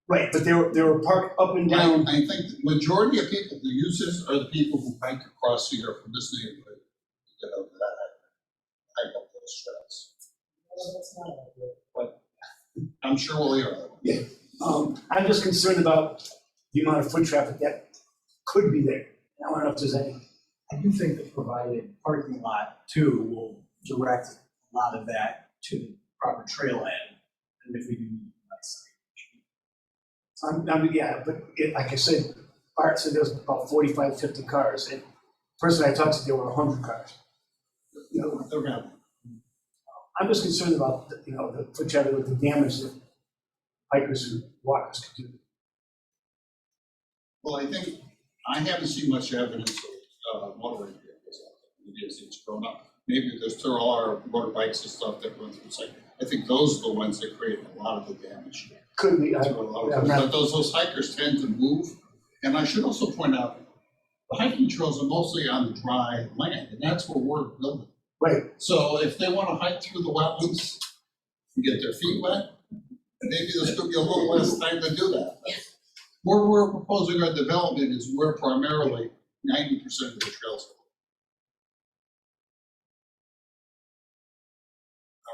Right, but they were parked up and down. I think the majority of people who use this are the people who hike across here from this neighborhood to get up to that hike up those trails. But I'm sure we'll hear that. Yeah. I'm just concerned about the amount of foot traffic that could be there. I don't know if there's any. I do think the provided parking lot too will direct a lot of that to the proper trail end, and if we do Yeah, but like I said, Bart said there was about 45, 50 cars. And the person I talked to, there were 100 cars. You know, They're gonna. I'm just concerned about, the foot traffic with the damage that hikers and walkers could do. Well, I think I haven't seen much evidence of motoring vehicles. Maybe as it's grown up. Maybe there are motorbikes and stuff that run through the site. I think those are the ones that create a lot of the damage. Could be. But those hikers tend to move. And I should also point out, the hiking trails are mostly on the dry land, and that's where we're building. Right. So if they want to hike through the wetlands and get their feet wet, maybe there's going to be a little less time to do that. Where we're proposing our development is where primarily 90% of the trails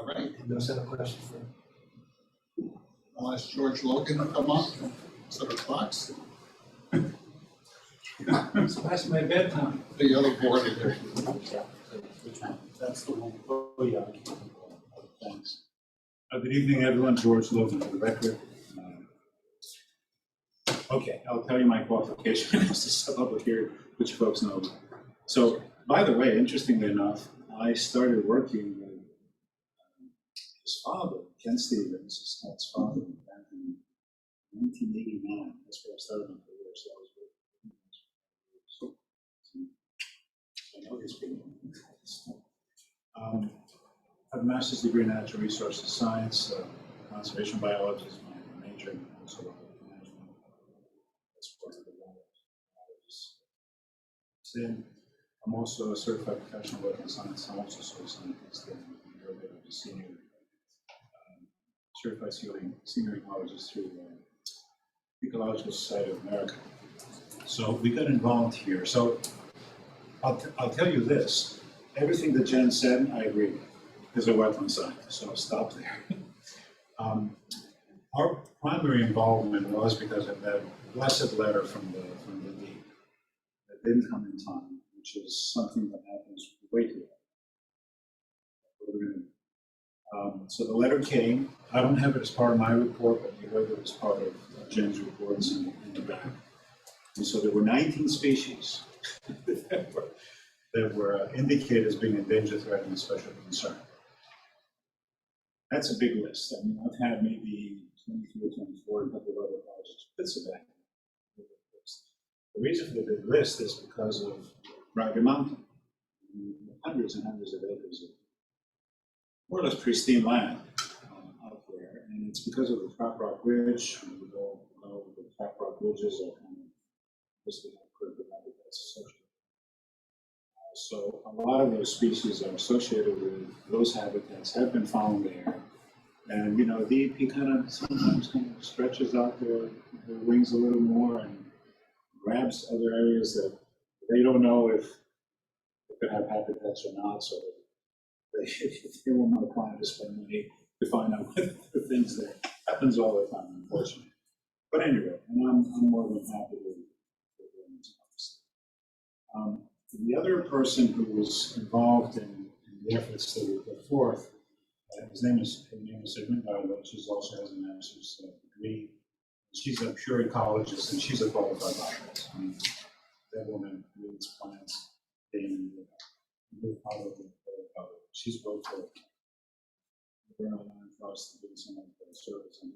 are. All right. And those have a question for. I'll ask George Logan to come up, set the clocks. It's past my bedtime. The other board is there. That's the one. Oh, yeah. Thanks. Good evening, everyone. George Logan for the record. Okay, I'll tell you my qualification as a public here, which folks know. So, by the way, interestingly enough, I started working with his father, Ken Stevens, his dad's father, back in 1989. That's where I started my career. So I was working. So I know his people. I have a master's degree in natural resources science, conservation biology is my major, and also management. Then I'm also a certified professional wetland science, I'm also soil scientist, and you're a bit of a senior, certified senior ecologist through the Ecological Society of America. So we got involved here. So I'll tell you this, everything that Jen said, I agree with, as a wetland scientist, so I'll stop there. Our primary involvement was because of that blessed letter from the deep that didn't come in time, which is something that happens way too often. So the letter came. I don't have it as part of my report, but you heard it as part of Jen's reports in the back. And so there were 19 species that were indicated as being endangered, threatened, and special concern. That's a big list. I mean, I've had maybe 23 or 24, a couple of other projects. It's a big list. The reason for the big list is because of Rocky Mountain. Hundreds and hundreds of acres of more or less pristine land out there. And it's because of the Trap Rock Ridge. We all know the Trap Rock Ridges are kind of listed on critical habitats associated. So a lot of those species are associated with those habitats, have been found there. And you know, the EP sometimes kind of stretches out their wings a little more and grabs other areas that they don't know if they could have habitats or not. So they will not plan to spend money to find out what the things there. Happens all the time, unfortunately. But anyway, and I'm more than happy with doing this. The other person who was involved in the efforts that we put forth, her name is Sigmund Garland. She also has a master's degree. She's a pure ecologist, and she's a qualified botanist. I mean, that woman reads plants and move out of the cover. She's worked for Vernal for us to do some of the service and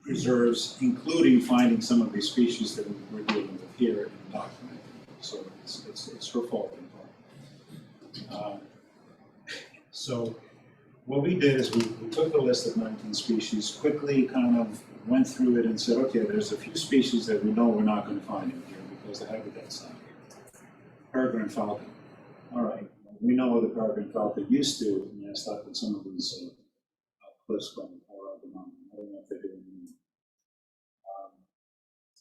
preserves, including finding some of these species that we're dealing with here and documenting. So it's her fault in part. So what we did is we took the list of 19 species, quickly kind of went through it and said, okay, there's a few species that we know we're not going to find in here because the habitat's not here. Peregrine falcon. All right, we know what the peregrine falcon used to nest up in some of these cliffs going around the mountain. I don't know if they do anymore.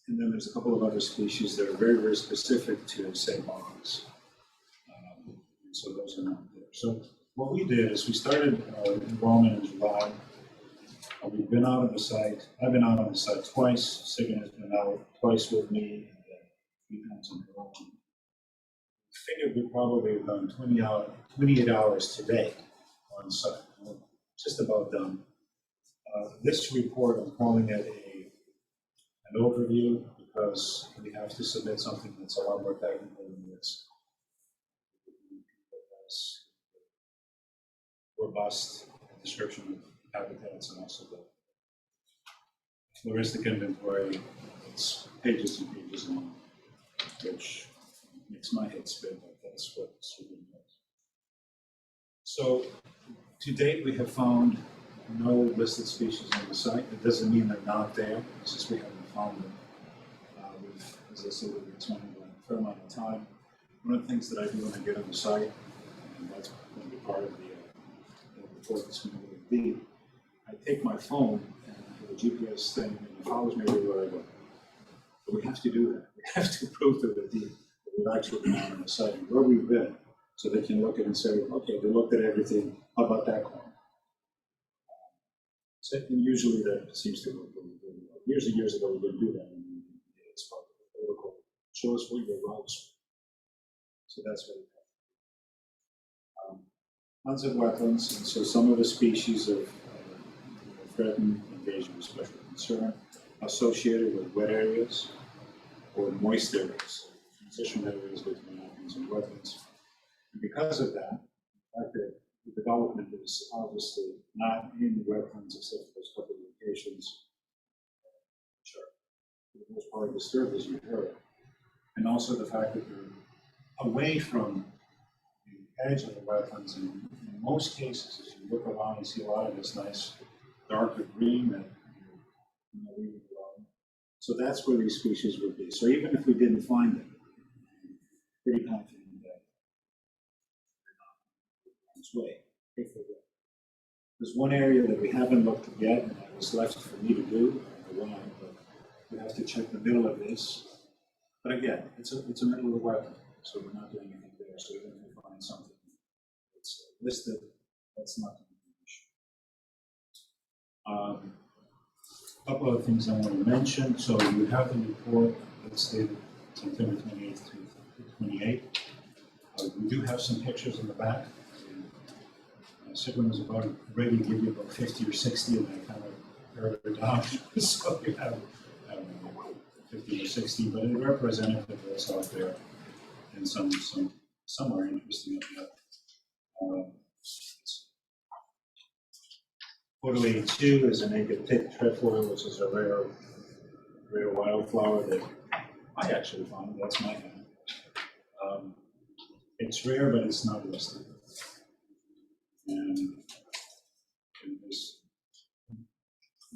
And then there's a couple of other species that are very, very specific to, say, bogs. So those are not there. So what we did is we started enrollment in July. We've been out on the site. I've been out on the site twice. Sigmund has been out twice with me, and 3 times on her own. I figured we probably have done 28 hours today on site. We're just about done. This report, I'm calling it an overview because we have to submit something that's a lot more technical than this. Robust description of habitats and also the floristic inventory. It's pages and pages long, which makes my head spin, but that's what Sweden does. So to date, we have found no listed species on the site. It doesn't mean they're not there, it's just we haven't found them. As I said, we've been spending a fair amount of time. One of the things that I do when I get on the site, and that's going to be part of the report that's going to go deep, I take my phone and I have a GPS thing and it follows me everywhere I go. But we have to do that. We have to prove to the deep that we've actually been out on the site and where we've been, so they can look at it and say, okay, they looked at everything, how about that corner? So, and usually that seems to work really well. Years and years ago, we didn't do that. And it's part of the protocol. Show us where your routes. So that's what we have. Tons of wetlands, and so some of the species of threatened, endangered, or special concern associated with wet areas or moist areas, transition areas between wetlands and wetlands. And because of that, the fact that the development is obviously not in the wetlands except for those couple of locations, which are for the most part disturbed, as you heard, and also the fact that they're away from the edge of the wetlands. And in most cases, as you look around, you see a lot of this nice darker green that leaving alone. So that's where these species would be. So even if we didn't find them, pretty confident that they're not on its way, if they will. There's one area that we haven't looked at yet, and that was left for me to do. I don't know why, but we have to check the middle of this. But again, it's a middle of the wetland, so we're not doing anything there. So even if we find something that's listed, that's not going to be an issue. Couple of things I want to mention. So you have the report that's dated September 28th to 28th. We do have some pictures in the back. Sigmund was about ready to give you about 50 or 60, and I kind of pared it down. So you have, I don't know, 50 or 60, but it representative of what's out there, and some are interesting. Photo 82 is a naked pit trefoil, which is a rare wildflower that I actually found. That's my hand. It's rare, but it's not listed. And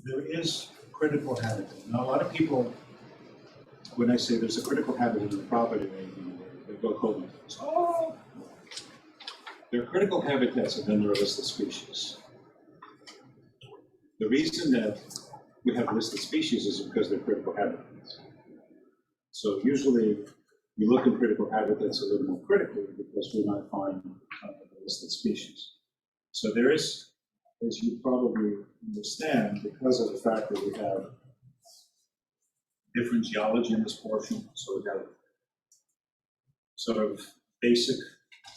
there is critical habitat. Now, a lot of people, when I say there's a critical habitat in the property, they go cold. Oh, there are critical habitats and then there are listed species. The reason that we have listed species is because they're critical habitats. So usually we look at critical habitats a little more critically because we might find listed species. So there is, as you probably understand, because of the fact that we have different geology in this portion, so we have sort of basic,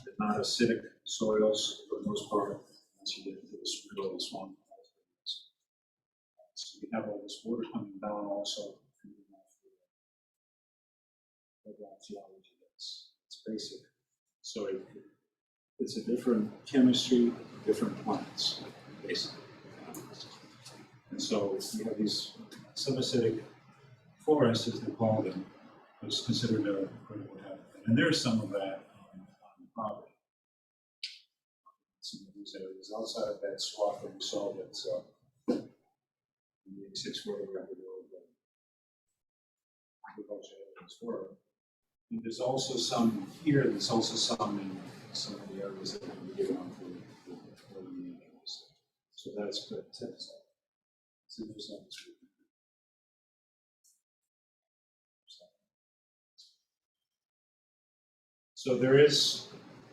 but not acidic soils for the most part, once you get into this middle of the swamp. So we have all this water coming down also. Geology that's basic. So it's a different chemistry, different plants, basically. And so you have these subacidic forests, as they call them, which is considered a critical habitat. And there's some of that on the property. Some of these areas outside of that swath that we saw that's in the 86 where the record of agriculture areas were. And there's also some here, there's also some in some of the areas that have been given on for the areas. So that's good. So there's no dispute. So there is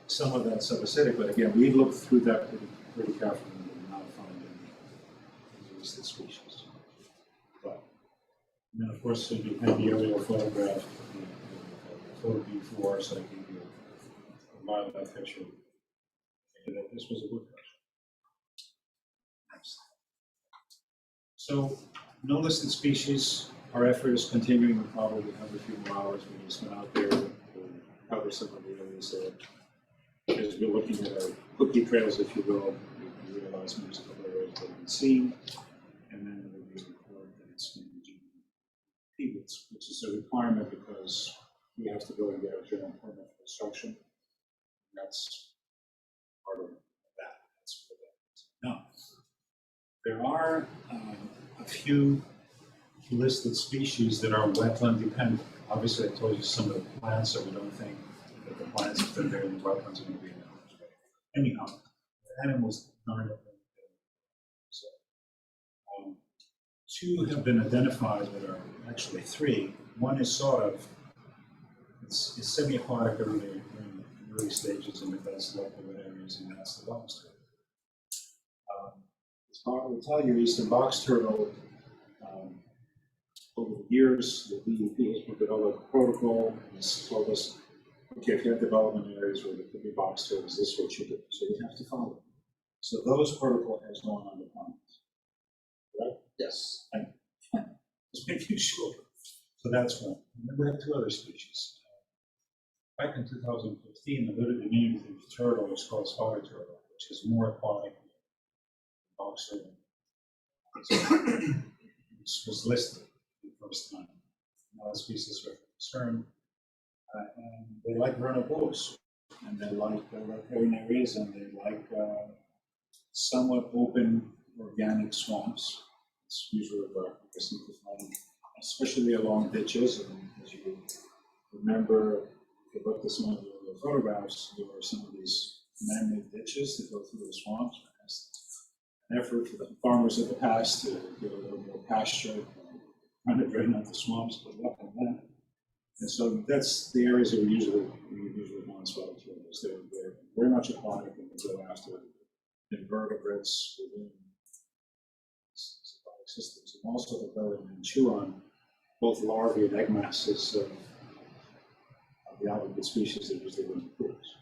some of that subacidic, but again, we looked through that pretty carefully and did not find any listed species. But, and then of course, you have the aerial photograph. Photo before, so I give you a wildlife picture. And this was a good picture. Next. So, no listed species. Our effort is continuing. We'll probably have a few more hours. We just went out there to cover some of the areas that, as we're looking at our cookie trails, if you will, we realize there's a couple areas that we've seen, and then there will be a report that it's managing peewits, which is a requirement because we have to go and get a general permit for construction. That's part of that. That's for that. Now, there are a few listed species that are wetland dependent. Obviously, I told you some of the plants, so we don't think that the plants, if they're there in the wetlands, are going to be in the harm's way. Anyhow, the animals aren't. So, two have been identified that are actually three. One is sort of it's semi-aquatic early stages and it does local areas, and that's the box turtle. As far as we tell you, eastern box turtle, over the years, the DEP has developed a protocol and has told us, okay, if you have development areas where there could be box turtles, this is what you do. So you have to follow it. So those protocol has gone on the plans. Right? Yes. Thank you. Just making sure. So that's one. And then we have two other species. Back in 2015, the diminutive turtle was called spotted turtle, which is more aquatic than box turtle. Which was listed the first time. Now the species are concerned, and they like vernal pools, and they like riparian areas, and they like somewhat open organic swamps. It's usually where we seem to find especially along ditches, and as you remember, if you look at some of the photographs, there are some of these man-made ditches that go through the swamps. An effort for the farmers of the past to give a little more pasture, trying to drain out the swamps, but luck on that. And so that's the areas that we usually want to swallow through. They're very much aquatic, and they go after invertebrates within aquatic systems, and also they go in and chew on both larvae and egg masses of the algal species that usually live in pools.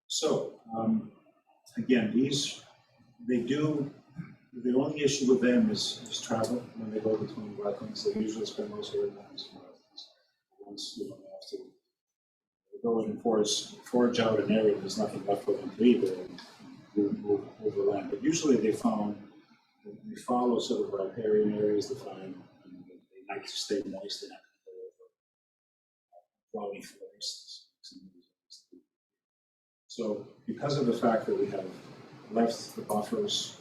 So again, the only issue with them is travel when they go between wetlands. They usually spend most of their time in wetlands. Once you don't have to go in and forage out an area, there's nothing left for them to eat and move overland. But usually they follow sort of riparian areas. They like to stay moist and have to go over cloudy forests. So because of the fact that we have left the buffers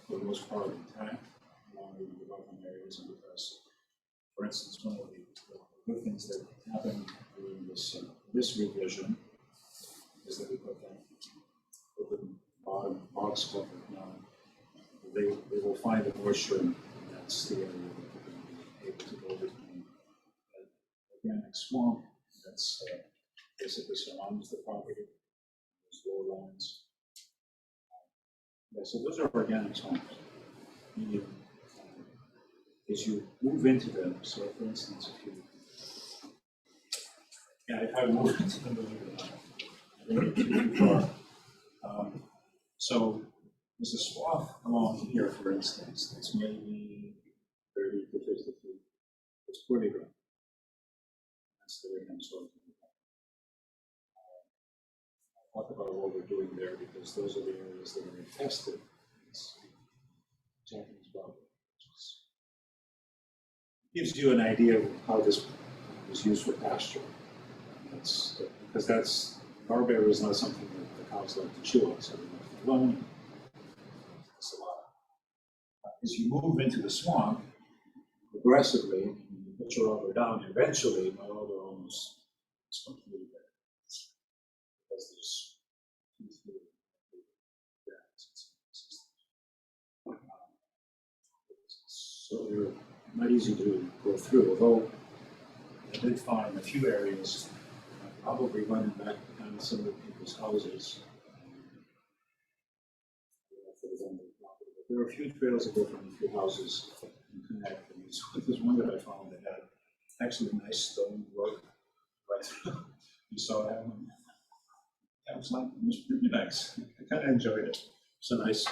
for the most part intact along the wetland areas, and because, for instance, one of the good things that happened during this revision is that we put that bottom box cover now. They will find the moisture, and that's the area that they're going to be able to go between. Organic swamp that's basically surrounds the property. There's lowlands. Yeah, so those are organic swamps. As you move into them, so for instance, if I move into them, I don't get too far. So there's a swath along here, for instance, that's maybe 30 to 50 feet. It's pretty good. That's the right-hand side. I'll talk about what we're doing there because those are the areas that are infested. It's Japanese barbary. Gives you an idea of how this was used for pasture. Because barberry is not something that the cows like to chew on, so they left it alone. That's a lot. As you move into the swamp, aggressively, you put your rubber down, eventually, my rubber almost is completely dead. Because there's so they're not easy to go through, although I did find a few areas, probably running back behind some of the people's houses. There are a few trails that go from a few houses and connect. And there's one that I found that had actually a nice stone road right through. You saw that one? That was pretty nice. I kind of enjoyed it. It's a nice,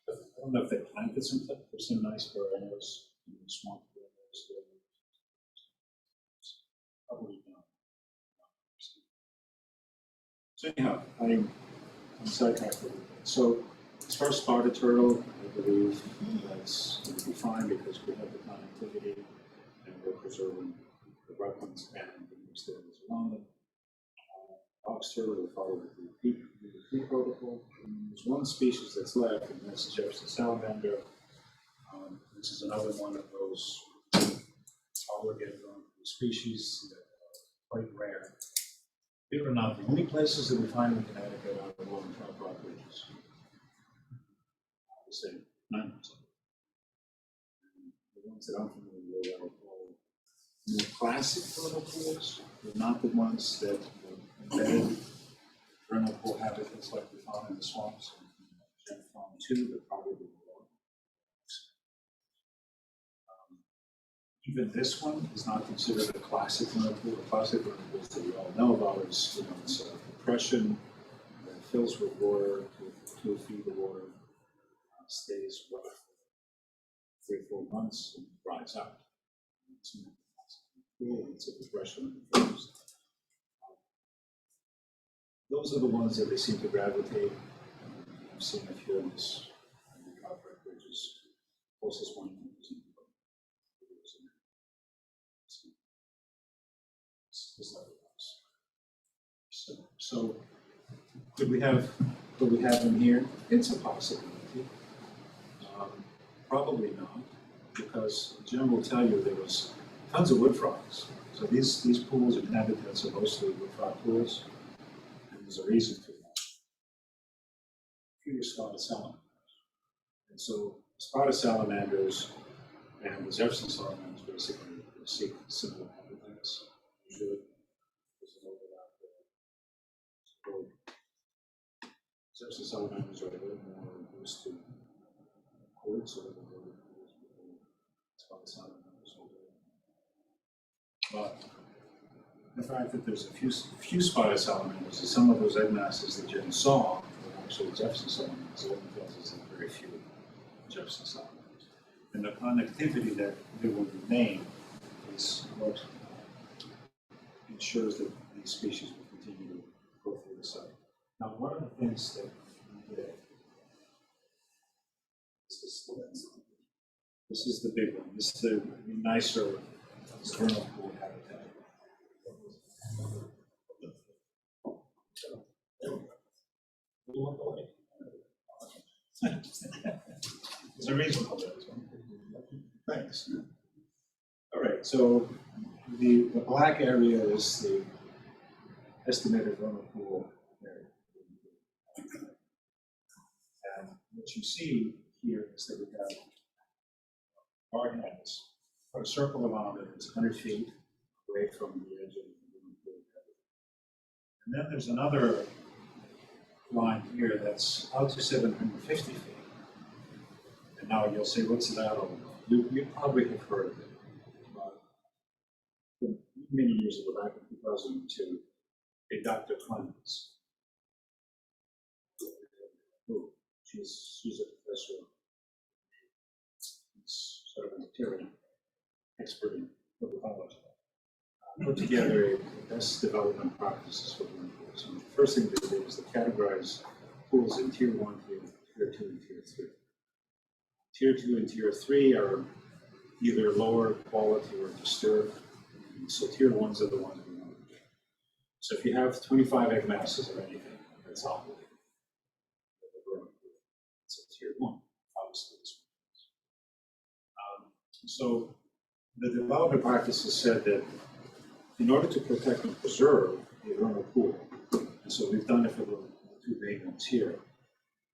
I don't know if they planted something, there's some nice perennials in the swamp. Probably not. So anyhow, I'm sidetracked a little bit. So as far as spotted turtle, I believe that's going to be fine because we have the connectivity and we're preserving the wetlands and the mixed areas around them. Box turtle will follow the DEP protocol. And there's one species that's left, and that's Jefferson salamander. This is another one of those obligated species that are quite rare. Believe it or not, the only places that we find in Connecticut are along trout rock ridges. The same, 9%. The ones that I'm familiar with are all more classic vernal pools. They're not the ones that embedded vernal pool habitats like we found in the swamps. And found two, but probably more. Even this one is not considered a classic vernal pool. The classic vernal pools that we all know about is, it's a depression that fills with water, 2 feet of water, stays wet for 3 or 4 months and dries out. It's a depression that fills. Those are the ones that they seem to gravitate. I've seen a few in this outbreak, which is closest one. So could we have them here? It's a possibility. Probably not. because Jim will tell you there was tons of wood frogs. So these pools and habitats are mostly wood frog pools, and there's a reason for that. Fewer spotted salamanders. And so spotted salamanders and the Jefferson salamanders basically seek similar habitats. Usually there's an overlap there. So Jefferson salamanders are a little more used to cold, so they're spotted salamanders. But the fact that there's a few spotted salamanders, and some of those egg masses that Jim saw were actually Jefferson salamanders, what it tells us that very few Jefferson salamanders. And the connectivity that there will remain is what ensures that these species will continue to go through the site. Now, one of the things that we did, this is the big one. This is the nicer vernal pool habitat. There's a reason for that. Thanks. All right, so the black area is the estimated vernal pool area. And what you see here is that we have our heads, put a circle around it, it's 100 feet away from the edge of the vernal pool area. And then there's another line here that's out to 750 feet. And now you'll say, what's that all about? You probably have heard of it. Many years ago, back in 2002, a Dr. Clemens. She's a professor. She's sort of a material expert in biology. Put together a best development practices for vernal pools. And the first thing they did was to categorize pools in Tier 1, Tier 2, and Tier 3. Tier 2 and Tier 3 are either lower quality or disturbed. So Tier 1s are the ones we want to do. So if you have 25 egg masses of anything, that's obligated. It's a Tier 1, obviously. So the development practices said that in order to protect and preserve the vernal pool, and so we've done it for the two main ones here,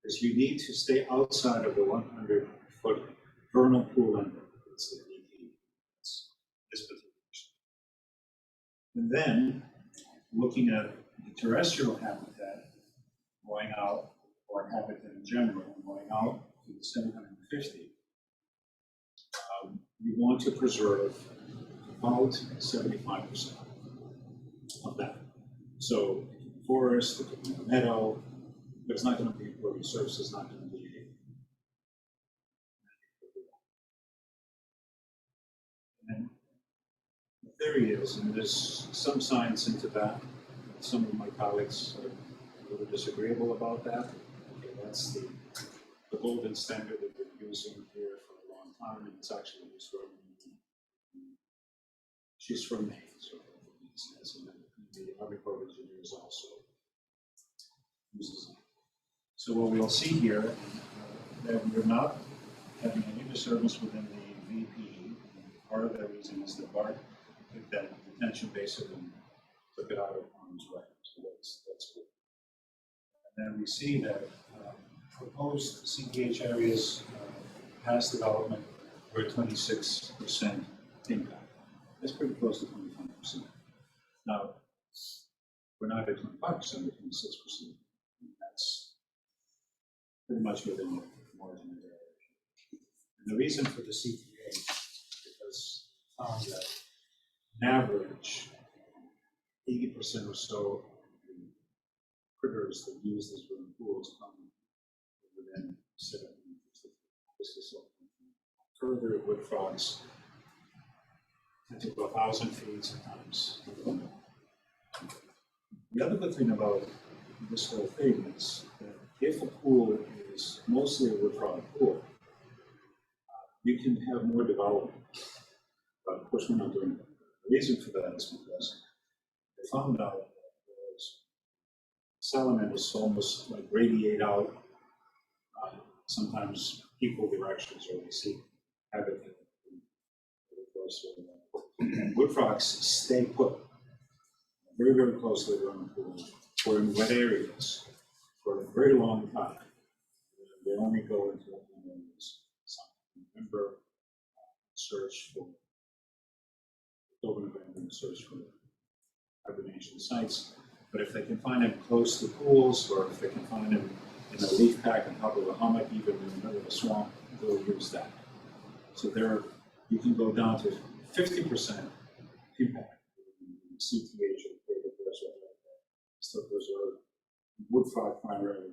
is you need to stay outside of the 100-foot vernal pool limit. It's the VP. It's this particular. And then, looking at the terrestrial habitat going out, or habitat in general, going out to the 750, you want to preserve about 75% of that. So, forest, meadow, there's not going to be impervious surface, is not going to be. And the theory is, and there's some science into that, some of my colleagues are a little disagreeable about that. Okay, that's the golden standard that we've been using here for a long time, and it's actually used for, she's from Maine, so the Army Corps of Engineers also uses it. So what we'll see here, that we're not having any disturbance within the VP. Part of that reason is the bark took that detention basin and took it out of harm's way. So that's good. And then we see that proposed CPH areas past development were 26% impact. That's pretty close to 25%. Now, we're not at 25%, we're 26%. That's pretty much within the margin of error. And the reason for the CPH is because found that on average, 80% or so of the critters that use these vernal pools come within 750. This is further wood frogs to 1,000 feet sometimes. The other good thing about this whole thing is that if a pool is mostly a wood frog pool, you can have more development. But of course, we're not doing that. The reason for that is because they found out that those salamanders almost like radiate out sometimes equal directions, or we see habitat course, and wood frogs stay put very, very closely around the pool or in wet areas for a very long time. They only go into wetland areas. Remember, search for search for hibernation sites. But if they can find them close to pools, or if they can find them in a leaf pack on top of a hummock, even in the middle of a swamp, they'll use that. So there, you can go down to 50% impact. CTH or still preserve wood frog primarily.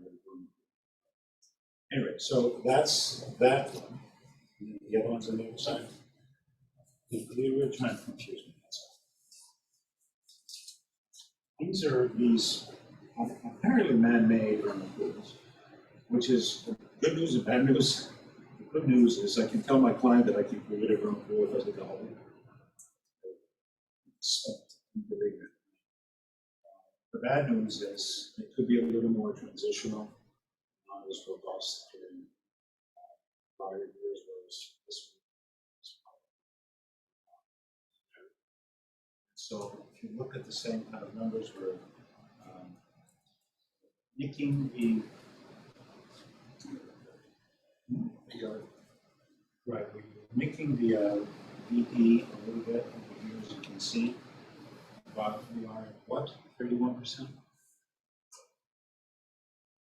Anyway, so that's that one. The other ones on the other side. The original confused me. These are these apparently man-made vernal pools, which is good news and bad news. The good news is I can tell my client that I can create a vernal pool if I did the whole thing. The bad news is it could be a little more transitional, not as robust in prior years, whereas this one is so if you look at the same kind of numbers, we're making the right, we're making the VE a little bit over here, as you can see. But we are at what? 31%?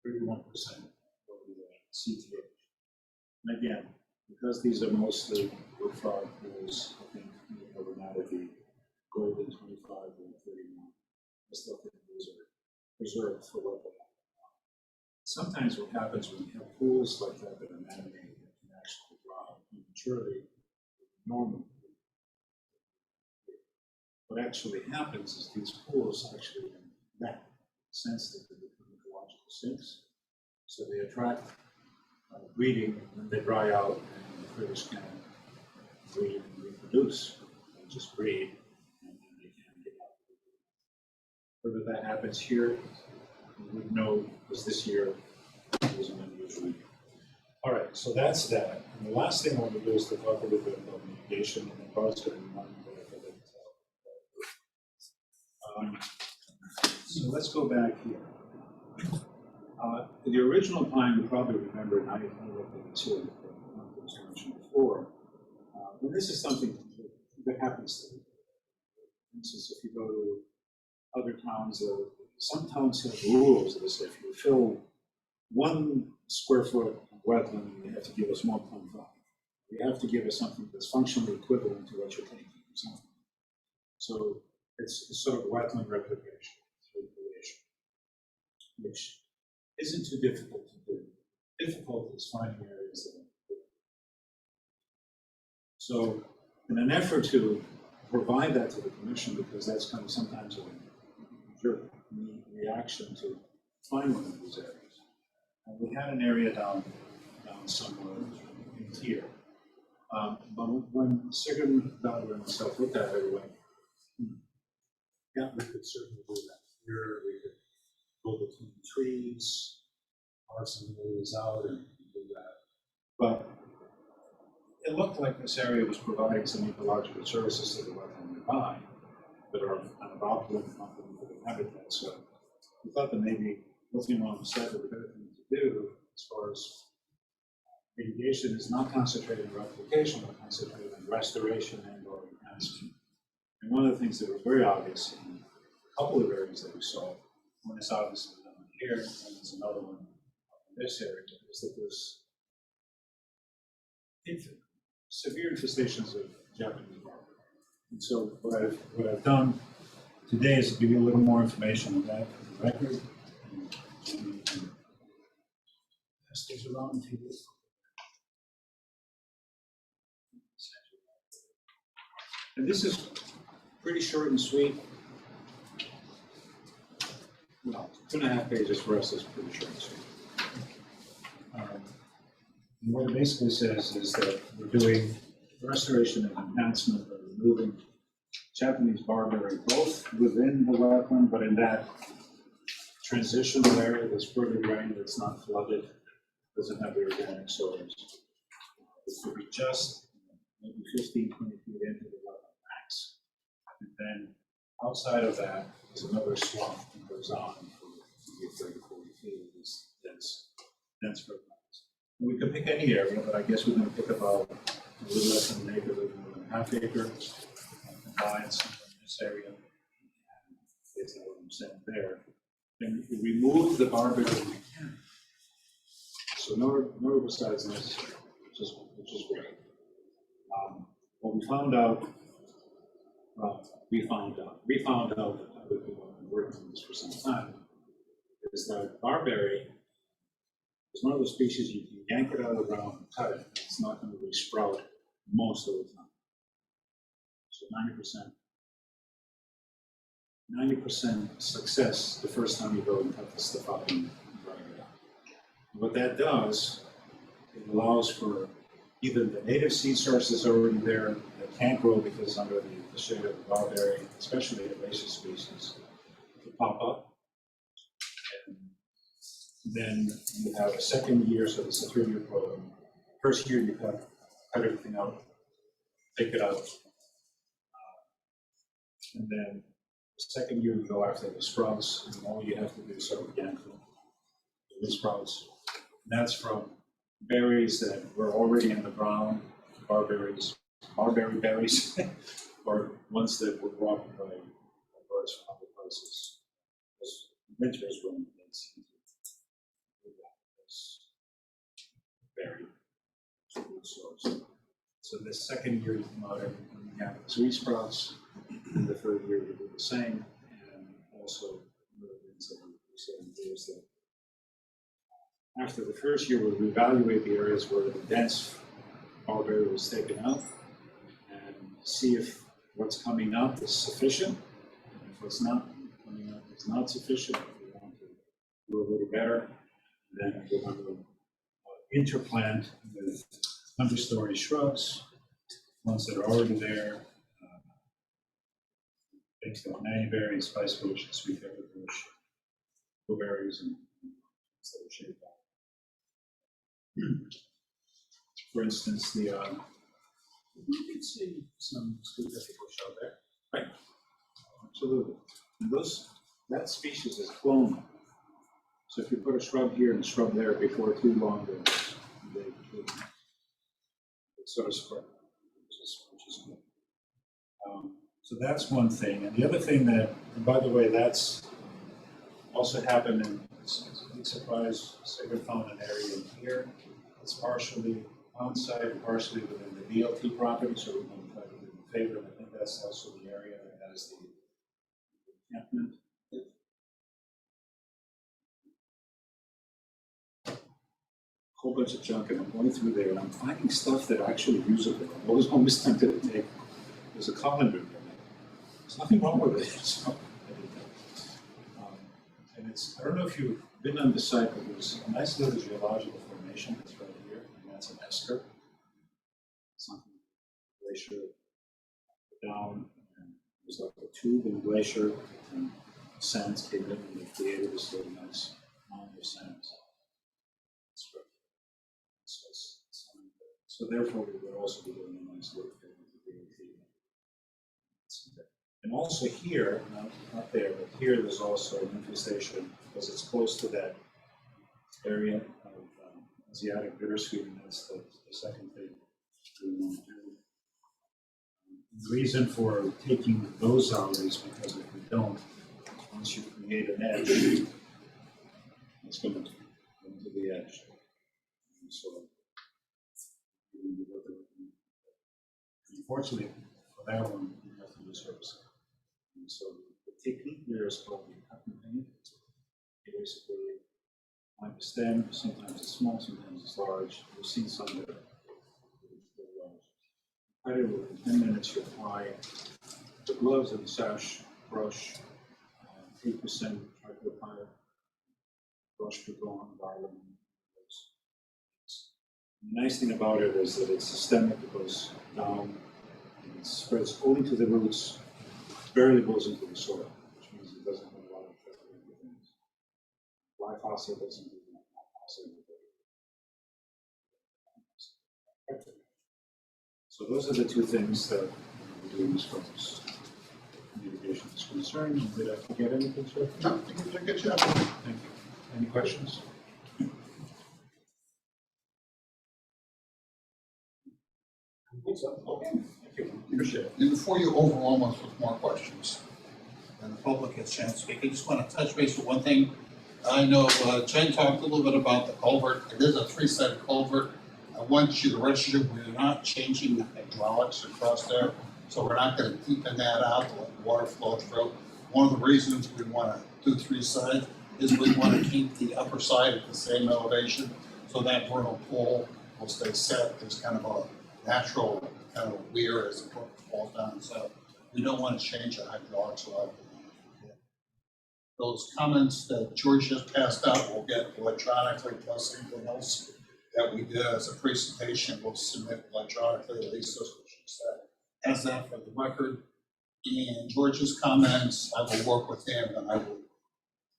31% of the CTH. And again, because these are mostly wood frog pools, I think we're not at the golden 25 or 31. I still think these are preserved for what they are. Sometimes what happens when you have pools like that that are man-made that can actually dry prematurely, normally. What actually happens is these pools actually that sensitive to become ecological sinks. So they attract breeding when they dry out and the critters can breed and reproduce. They just breed and then they can't get out. Whether that happens here, we would know because this year was an unusual year. All right, so that's that. And the last thing I want to do is to talk a little bit about mitigation, and then Bob's going to remind me what I didn't tell. So let's go back here. The original plan, you probably remember, and I looked at it too, but was mentioned before. And this is something that happens to me. For instance, if you go to other towns, some towns have rules that say if you fill 1 square foot of wetland, you have to give us 1.5. You have to give us something that's functionally equivalent to what you're taking. So it's sort of wetland replication, which isn't too difficult to do. Difficult is finding areas that are good. So in an effort to provide that to the commission, because that's kind of sometimes a reaction to find one of these areas. And we had an area down somewhere in here. But when Sigurd, Daughter, and myself looked at it, we went, yeah, we could certainly do that here. We could go between trees, carve some areas out, and do that. But it looked like this area was providing some ecological services to the wetland nearby that are kind of outland for the habitat. So we thought that maybe looking along the side of the better thing to do as far as mitigation is not concentrated on replication, but concentrated on restoration and or enhancement. And one of the things that was very obvious in a couple of areas that we saw, one is obviously down here, and there's another one in this area, is that there's severe infestations of Japanese barber. And so what I've done today is to give you a little more information on that for the record. And pass these around to you. And this is pretty short and sweet. Well, 2.5 pages for us is pretty short and sweet. And what it basically says is that we're doing restoration and enhancement of removing Japanese barberry, both within the wetland, but in that transitional area that's further drained, that's not flooded, doesn't have the organic soils. It could be just maybe 15, 20 feet into the wetland max. And then outside of that, there's another swamp that goes on for maybe 30, 40 feet of this dense wetlands. And we could pick any area, but I guess we're going to pick about a little less than an acre, a little more than a half acre, combine somewhere in this area. Basically what I'm saying there. And we remove the barberry if we can. So no herbicides necessary, which is great. What we found out, we found out that other people have been working on this for some time, is that barberry is one of those species you can yank it out of the ground and cut it, and it's not going to resprout most of the time. So 90% success the first time you go and cut the stuff up and dry it out. And what that does, it allows for either the native seed source that's already there that can't grow because it's under the shade of the barberry, especially invasive species, to pop up. And then you have a second year, so it's a 3-year program. First year you cut everything out, take it out, and then the second year you go after the sprouts, and all you have to do is sort of yank them, the sprouts. And that's from berries that were already in the ground, barberry berries, or ones that were brought by birds from other places. Because winters when they seem to do that as berry food source. So the second year you come out and you have sweet sprouts. In the third year we do the same, and also the things that we say is that after the first year, we'll evaluate the areas where the dense barberry was taken out and see if what's coming up is sufficient. And if what's not coming up is not sufficient, if we want to do a little better, then we're going to interplant with understory shrubs, ones that are already there, things like nannyberry, spice bush, sweet pepper bush, blueberries, and things that are shaped out. For instance, you can see some sweet pepper bush out there, right? Absolutely. And that species is clonal. So if you put a shrub here and a shrub there, before too long, they sort of spread, which is good. So that's one thing. And the other thing that, and by the way, that's also happened in, big surprise, sacred found an area in here. It's partially on-site, partially within the DLT property, so we're going to try to do in favor. And I think that's also the area that has the encampment. Whole bunch of junk, and I'm going through there, and I'm finding stuff that are actually usable. I'm always tempted to take. There's a colander there. There's nothing wrong with it. So, and it's, I don't know if you've been on the site, but there's a nice little geological formation that's right here, and that's an esker. Something glacier down, and there's like a tube in the glacier, and sands came in, and they created this really nice mound of sands. So therefore, we would also be doing a nice little bit with the DLT. And also here, not there, but here there's also an infestation because it's close to that area of Asiatic bittersweet, and that's the second thing we want to do. The reason for taking those out is because if we don't, once you create an edge, it's going to go to the edge. And so, unfortunately, for that one, you have to use herbicide. And so the technique there is called the cut and paint. You basically like the stem, sometimes it's small, sometimes it's large. We've seen some that are very large. Cut it within 10 minutes, you apply the gloves and the sash brush, 8% trichopyr brush to go on garland. The nice thing about it is that it's systemic, it goes down, and it spreads only to the roots, barely goes into the soil, which means it doesn't have a lot of things. Glyphosate doesn't do that. So those are the two things that we're doing as far as mitigation is concerned. Did I forget anything, sir? No, I think you did a good job. Thank you. Any questions? Okay. Thank you. Appreciate it. And before you overwhelm us with more questions, and the public has a chance to speak, I just want to touch base with one thing. I know Jen talked a little bit about the culvert. It is a three-sided culvert. I want you to rest assured we're not changing the hydraulics across there, so we're not going to deepen that out to let water flow through. One of the reasons we want to do three sides is we want to keep the upper side at the same elevation, so that vernal pool will stay set. There's kind of a natural kind of weir as the brook falls down, so we don't want to change the hydraulics a lot. Those comments that George just passed out will get electronically, plus anything else that we did as a presentation, we'll submit electronically, at least that's what she said. As that for the record, and George's comments, I will work with him and I will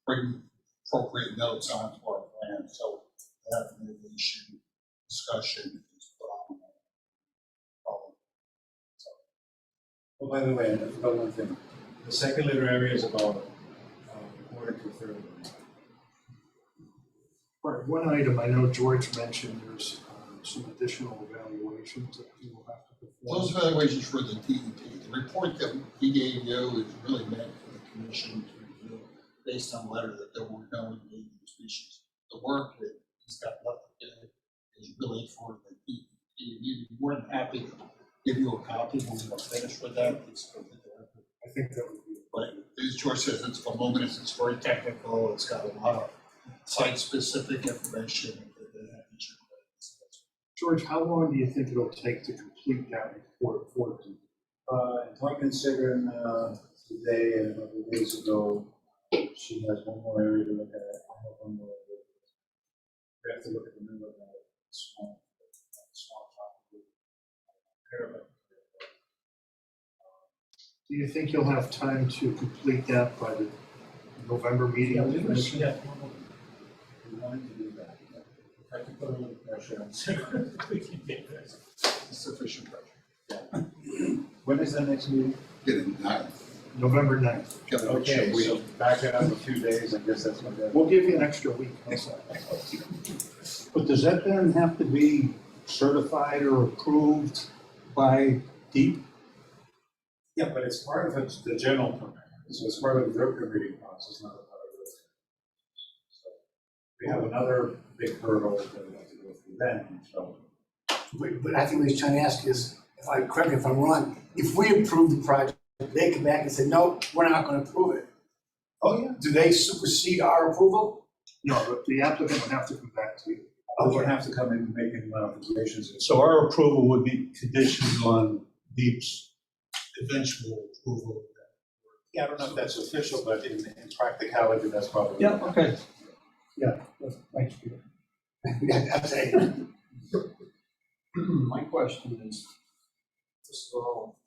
bring appropriate notes onto our plan, so that mitigation discussion is put on. Oh, by the way, I forgot one thing. The second litter area is about quarter to a third of it. Right, one item I know George mentioned, there's some additional evaluations that we will have to perform. Those evaluations for the DEP, the report that he gave you is really meant for the commission to review based on the letter that there were no endangered species. The work that he's got left to do is really for the DEP. We're more than happy to give you a copy when we're finished with that. I think that would be. But as George says, it's voluminous, it's very technical, it's got a lot of site-specific information. George, how long do you think it'll take to complete that report for you? Talking to Sigrid today and a couple of days ago, she has one more area to look at. I have one more area. We have to look at the middle of that small topic. Do you think you'll have time to complete that by the November meeting of the commission? We wanted to do that. If I can put a little pressure on Sigrid, we can get this. Sufficient pressure. When is the next meeting? Get it done. November 9th. Get it Okay, we- so back it up a few days, I guess that's what that. We'll give you an extra week. How's that? But does that then have to be certified or approved by DEEP? Yeah, but it's part of the general permit, so it's part of their permitting process, not a part of this. So we have another big hurdle that we have to go through then, so. But I think what he's trying to ask is, correct me if I'm wrong, if we approve the project, they come back and say, no, we're not gonna approve it. Oh, yeah. Do they supersede our approval? No, but the applicant would have to come back to you. We would have to come in and make any modifications. So our approval would be conditioned on DEEP's eventual approval. Yeah, I don't know if that's official, but in practicality, that's probably. Yeah, okay. Yeah, thanks, Peter. Yeah, that's it. My question is, first of all,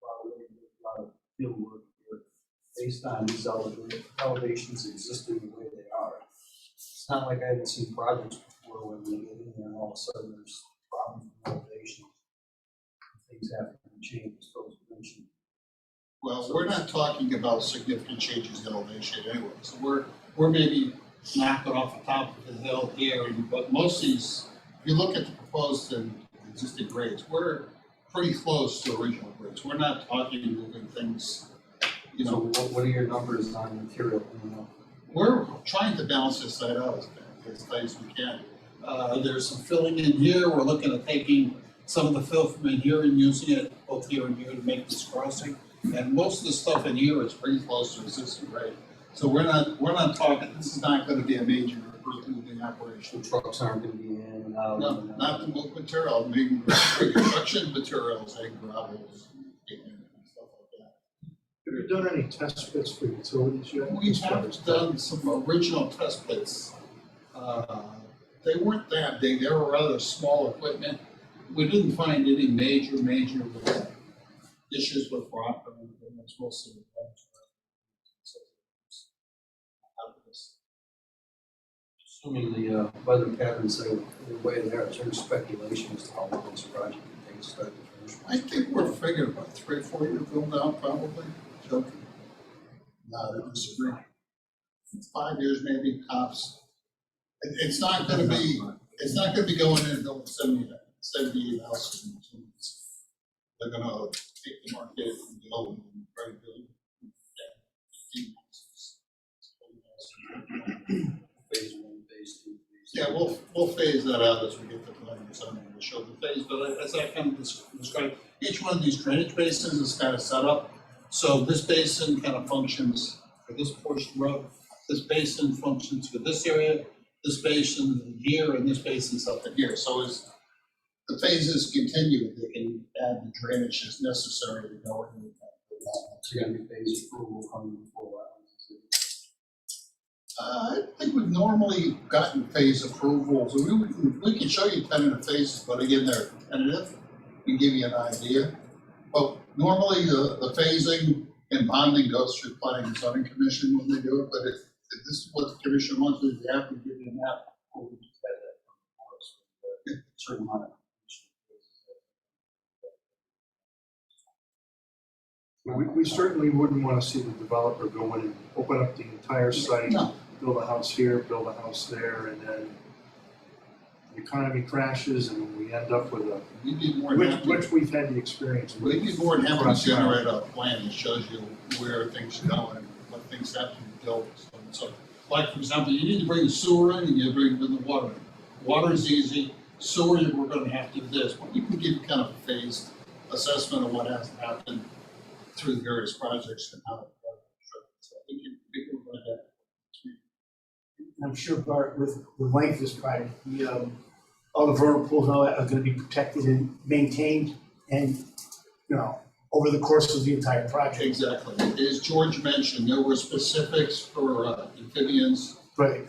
while we do a lot of field work here, based on these elevations existing the way they are, it's not like I haven't seen projects before when we get in there and all of a sudden there's problems with elevation. Things have to be changed, so as mentioned. Well, we're not talking about significant changes in elevation anyway, so we're maybe knocking off the top of the hill here, but most of these, if you look at the proposed and existing grades, we're pretty close to original grades. We're not talking moving things, you So know, what are your numbers on material? we're trying to balance this side out as tight as we can. There's some filling in here, we're looking at taking some of the fill from in here and using it both here and here to make this crossing. And most of the stuff in here is pretty close to existing grade. So we're not talking, this is not gonna be a major earth moving operation. The trucks aren't gonna be in and out. No, not to move material, maybe construction materials, like gravels and stuff like that. Have you done any test pits for utilities yet? We have done some original test pits. They weren't that big, they were rather small equipment. We didn't find any major issues with rock, and that's mostly. Assuming the weather patterns are the way they are, is there speculation as to how long this project can take? start to finish. I think we're figuring about 3 or 4 year build out probably, joking. No, I disagree. 5 years maybe tops. It's not gonna be, going in and building 78 houses. They're gonna take the market and go and try to build 15 houses. Phase one, phase two, phase Yeah, three. we'll phase that out as we get the plan, so we'll show the phase, but as I kind of described, each one of these drainage basins is kind of set up. So this basin kind of functions for this portion of the road, this basin functions for this area, this basin here, and this basin's up in here. So as the phases continue, they can add the drainage as necessary to go in. So you're gonna be phase approval coming before wetlands. I think we've normally gotten phase approvals, we can show you tentative phases, but again, they're tentative, we give you an idea. But normally, the phasing and bonding goes through planning and zoning commission when they do it, but if this is what the commission wants, we have to give you a map. Or we just had that from the forest, with a certain amount of. We certainly wouldn't want to see the developer go in and open up the entire site, No, build a house here, build a house there, and then the economy crashes and we end up with a, we'd be more than happy. which we've had the experience with. We'd be more than happy to generate a plan that shows you where things are going and what things have to be built. So, like, for example, you need to bring the sewer in and you bring the water in. Water is easy, sewer, we're gonna have to do this, but we can give kind of a phased assessment of what has to happen through the various projects and how. So we can run that. I'm sure, Bart, with the length of this project, all the vernal pools and all that are gonna be protected and maintained and, over the course of the entire project. Exactly. As George mentioned, there were specifics for amphibians Right.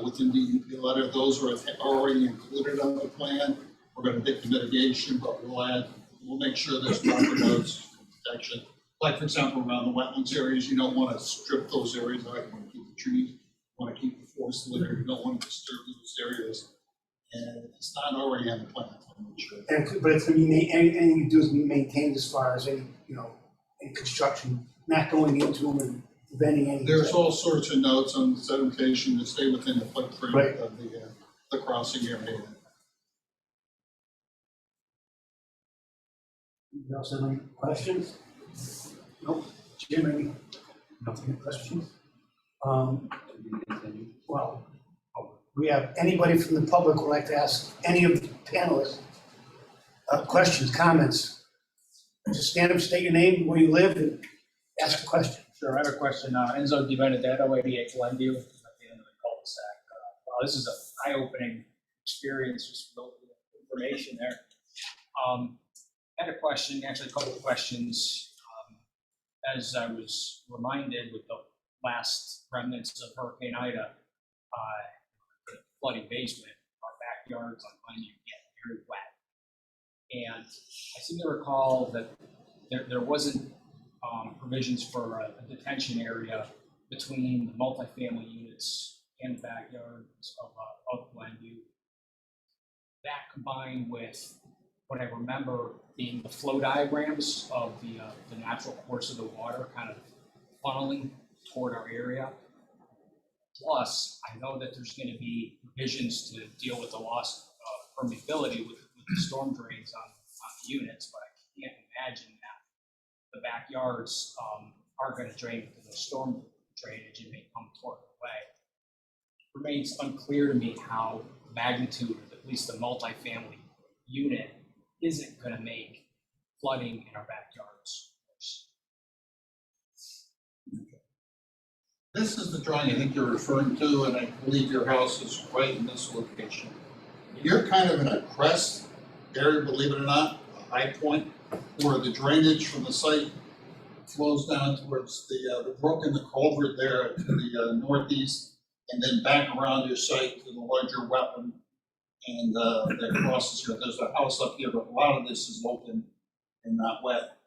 within the letter. Those are already included on the plan. We're gonna take the mitigation, but we'll make sure there's proper notes for protection. Like, for example, around the wetlands areas, you don't wanna strip those areas out, you wanna keep the trees, you wanna keep the forest litter, you don't wanna disturb those areas. And it's not already on the plan, I'm not sure. But it's gonna be, anything you do is be maintained as far as any, any construction, not going into them and preventing any. There's all sorts of notes on sedimentation to stay within the footprint Right. of the crossing area. You also have any questions? Nope. Jim, any, nothing, questions? Well, we have anybody from the public would like to ask any of the panelists questions, comments? Just stand up, state your name, where you live, and ask a question. Sure, I have a question. Enzo Di Benedetto, 88 Glenview, at the end of the cul-de-sac. Wow, this is an eye-opening experience, just with the information there. I had a question, actually a couple of questions. As I was reminded with the last remnants of Hurricane Ida, the flooding basement, our backyards on Glenview get very wet. And I seem to recall that there wasn't provisions for a detention area between the multifamily units and the backyards of Glenview. That combined with what I remember being the flow diagrams of the natural course of the water kind of funneling toward our area. Plus, I know that there's going to be provisions to deal with the loss of permeability with the storm drains on the units, but I can't imagine that the backyards are going to drain into the storm drainage and may come toward the way. It remains unclear to me how the magnitude of at least the multifamily unit isn't going to make flooding in our backyards worse. This is the drawing I think you're referring to, and I believe your house is right in this location. You're kind of in a crest area, believe it or not, a high point, where the drainage from the site flows down towards the brook and the culvert there to the northeast, and then back around your site to the larger wetland. And that crosses here. There's a house up here, but a lot of this is open and not wet.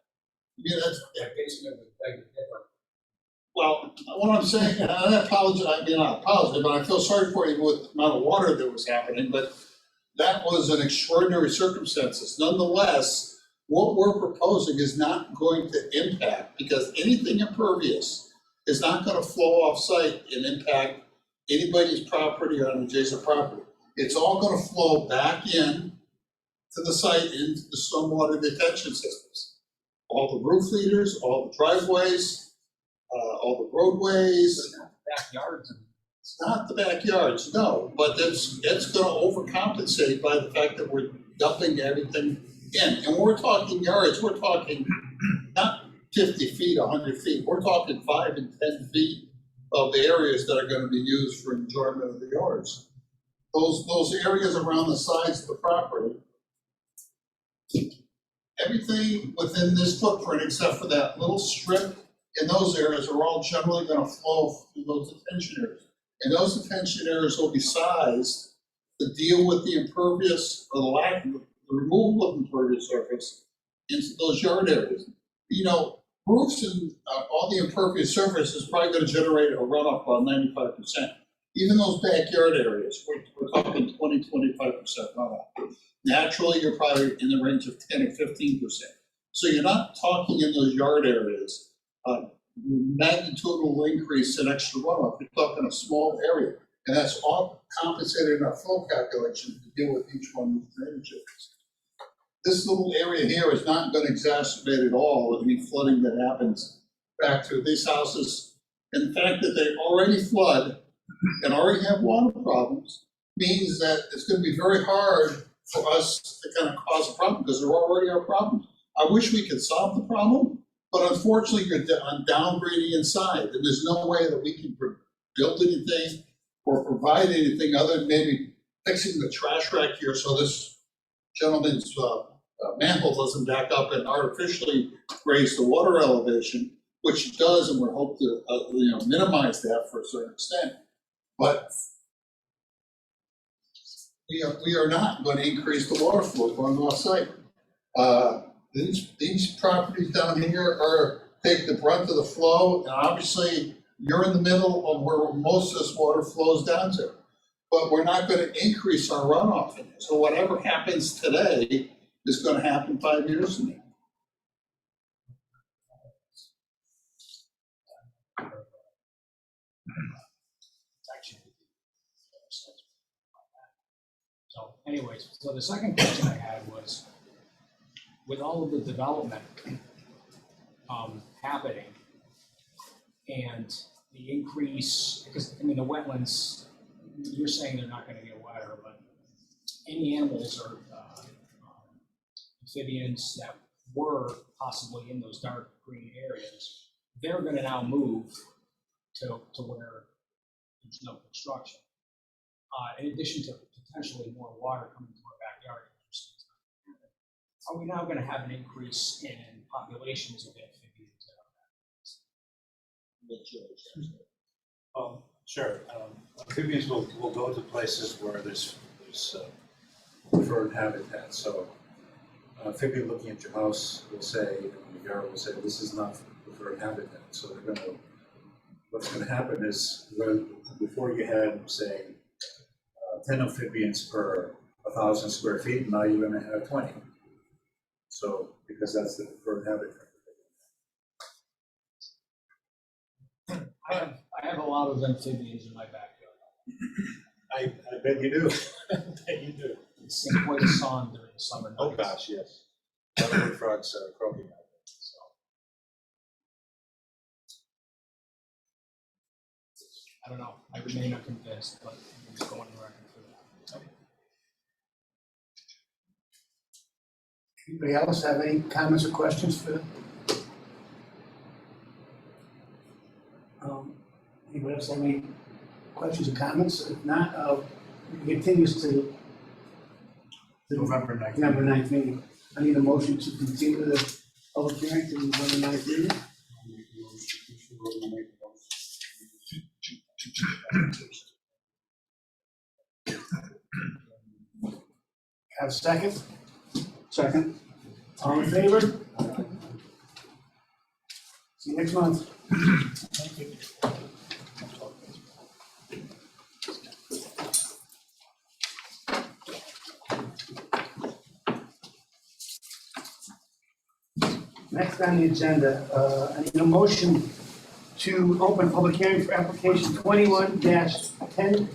Yeah, that's basement was big different. well. What I'm saying, I apologize. I mean, not apologize, but I feel sorry for you with the amount of water that was happening. But that was an extraordinary circumstances. Nonetheless, what we're proposing is not going to impact, because anything impervious is not gonna flow off-site and impact anybody's property or an adjacent property. It's all gonna flow back in to the site into the stormwater detention systems. All the roof leaders, all the driveways, all the roadways. Backyards and. It's not the backyards, no, but it's gonna overcompensate by the fact that we're dumping everything in. And when we're talking yards, we're talking not 50 feet, 100 feet, we're talking 5 and 10 feet of the areas that are gonna be used for enjoyment of the yards. Those areas around the sides of the property, everything within this footprint, except for that little strip in those areas, are all generally gonna flow through those detention areas. And those detention areas will be sized to deal with the impervious or the lack of, the removal of impervious surface into those yard areas. You know, roofs and all the impervious surface is probably gonna generate a runoff about 95%. Even those backyard areas, we're talking 20-25% runoff. Naturally, you're probably in the range of 10 or 15%. So you're not talking in those yard areas, magnitudinal increase in extra runoff. You're talking a small area, and that's all compensated in our flow calculation to deal with each one of the drainage areas. This little area here is not going to exacerbate at all any flooding that happens back through these houses. And the fact that they already flood and already have water problems means that it's going to be very hard for us to kind of cause a problem, because there already are problems. I wish we could solve the problem, but unfortunately, you're downgrading inside, and there's no way that we can build anything or provide anything other than maybe fixing the trash rack here so this gentleman's manhole doesn't back up and artificially raise the water elevation, which it does, and we hope to minimize that for a certain extent. But we are not going to increase the water flow going off-site. These properties down here take the brunt of the flow, and obviously you're in the middle of where most of this water flows down to. But we're not going to increase our runoff in it. So whatever happens today is going to happen 5 years from now. So anyways, so the second question I had was, with all of the development happening and the increase, because I mean the wetlands, you're saying they're not gonna get wetter, but any animals or amphibians that were possibly in those dark green areas, they're gonna now move to where there's no construction. In addition to potentially more water coming to our backyard. Are we now going to have an increase in populations of amphibians? Sure. Amphibians will go to places where there's preferred habitat. So amphibian looking at your house will say, the yard will say, this is not preferred habitat. So they're going to, what's going to happen is, before you had, say, 10 amphibians per 1,000 square feet, now you're going to have 20. So, because that's the preferred habitat. I have a lot of amphibians in my backyard. I bet you do. I bet you do. Same way the sun during the summer nights. Oh gosh, yes. Butterfly frogs are croaking out there. So. I don't know. I remain unconvinced, but I'm just going on the record for that. Anybody else have any comments or questions for them? Anybody else have any questions or comments? If not, it continues to November 9th. November 9th meeting. I need a motion to continue the public hearing to November 9th meeting. Have a second? Second. All in favor? See you next month. Thank you. Next on the agenda, I need a motion to open public hearing for application 21-1010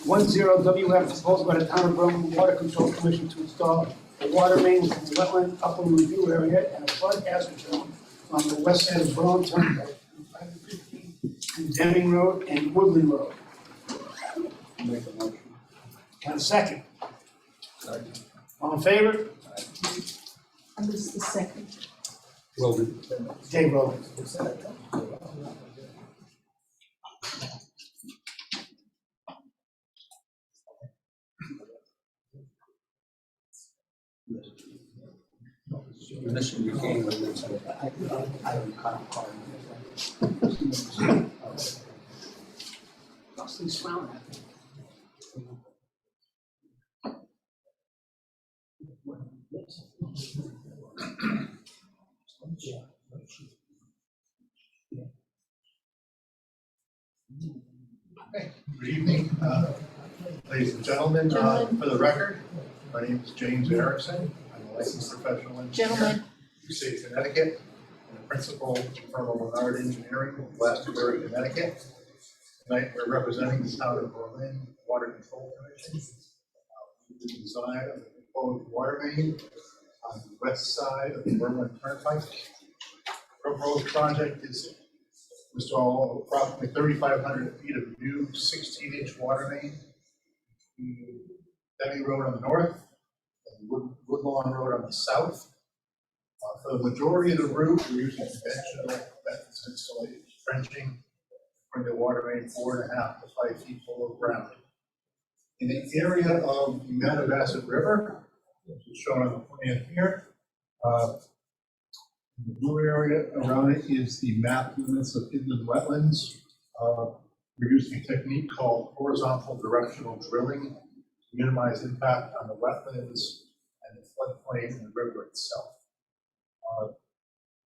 WF, proposed by the Town of Vernal Water Control Commission to install a water main within the wetland upland review area and a flood hazard zone on the west side of Vernal Turnpike, 515 Deming Road and Woodland Road. Make a motion. Got a second? All in favor? I was the second. Dave Rogan. Mission became. Dustin smiling at me. Good evening, ladies and gentlemen. For the record, my name is James Erickson. I'm a licensed professional engineer Gentlemen. in the state of Connecticut, and a principal firm of Leonard Engineering in Glastonbury, Connecticut. Tonight, we're representing the town of Berlin Water Control Commission. The design of the proposed water main on the west side of the Berlin Turnpike. Proposed project is install approximately 3,500 feet of new 16-inch water main. Deming Road on the north and Woodlawn Road on the south. For the majority of the route, we're using conventional methods of installation, trenching, bring the water main 4.5 to 5 feet below ground. In the area of the Mattabesset River, which is shown on the plan here, the blue area around it is the map limits of inland wetlands. We're using a technique called horizontal directional drilling to minimize impact on the wetlands and the floodplain and the river itself.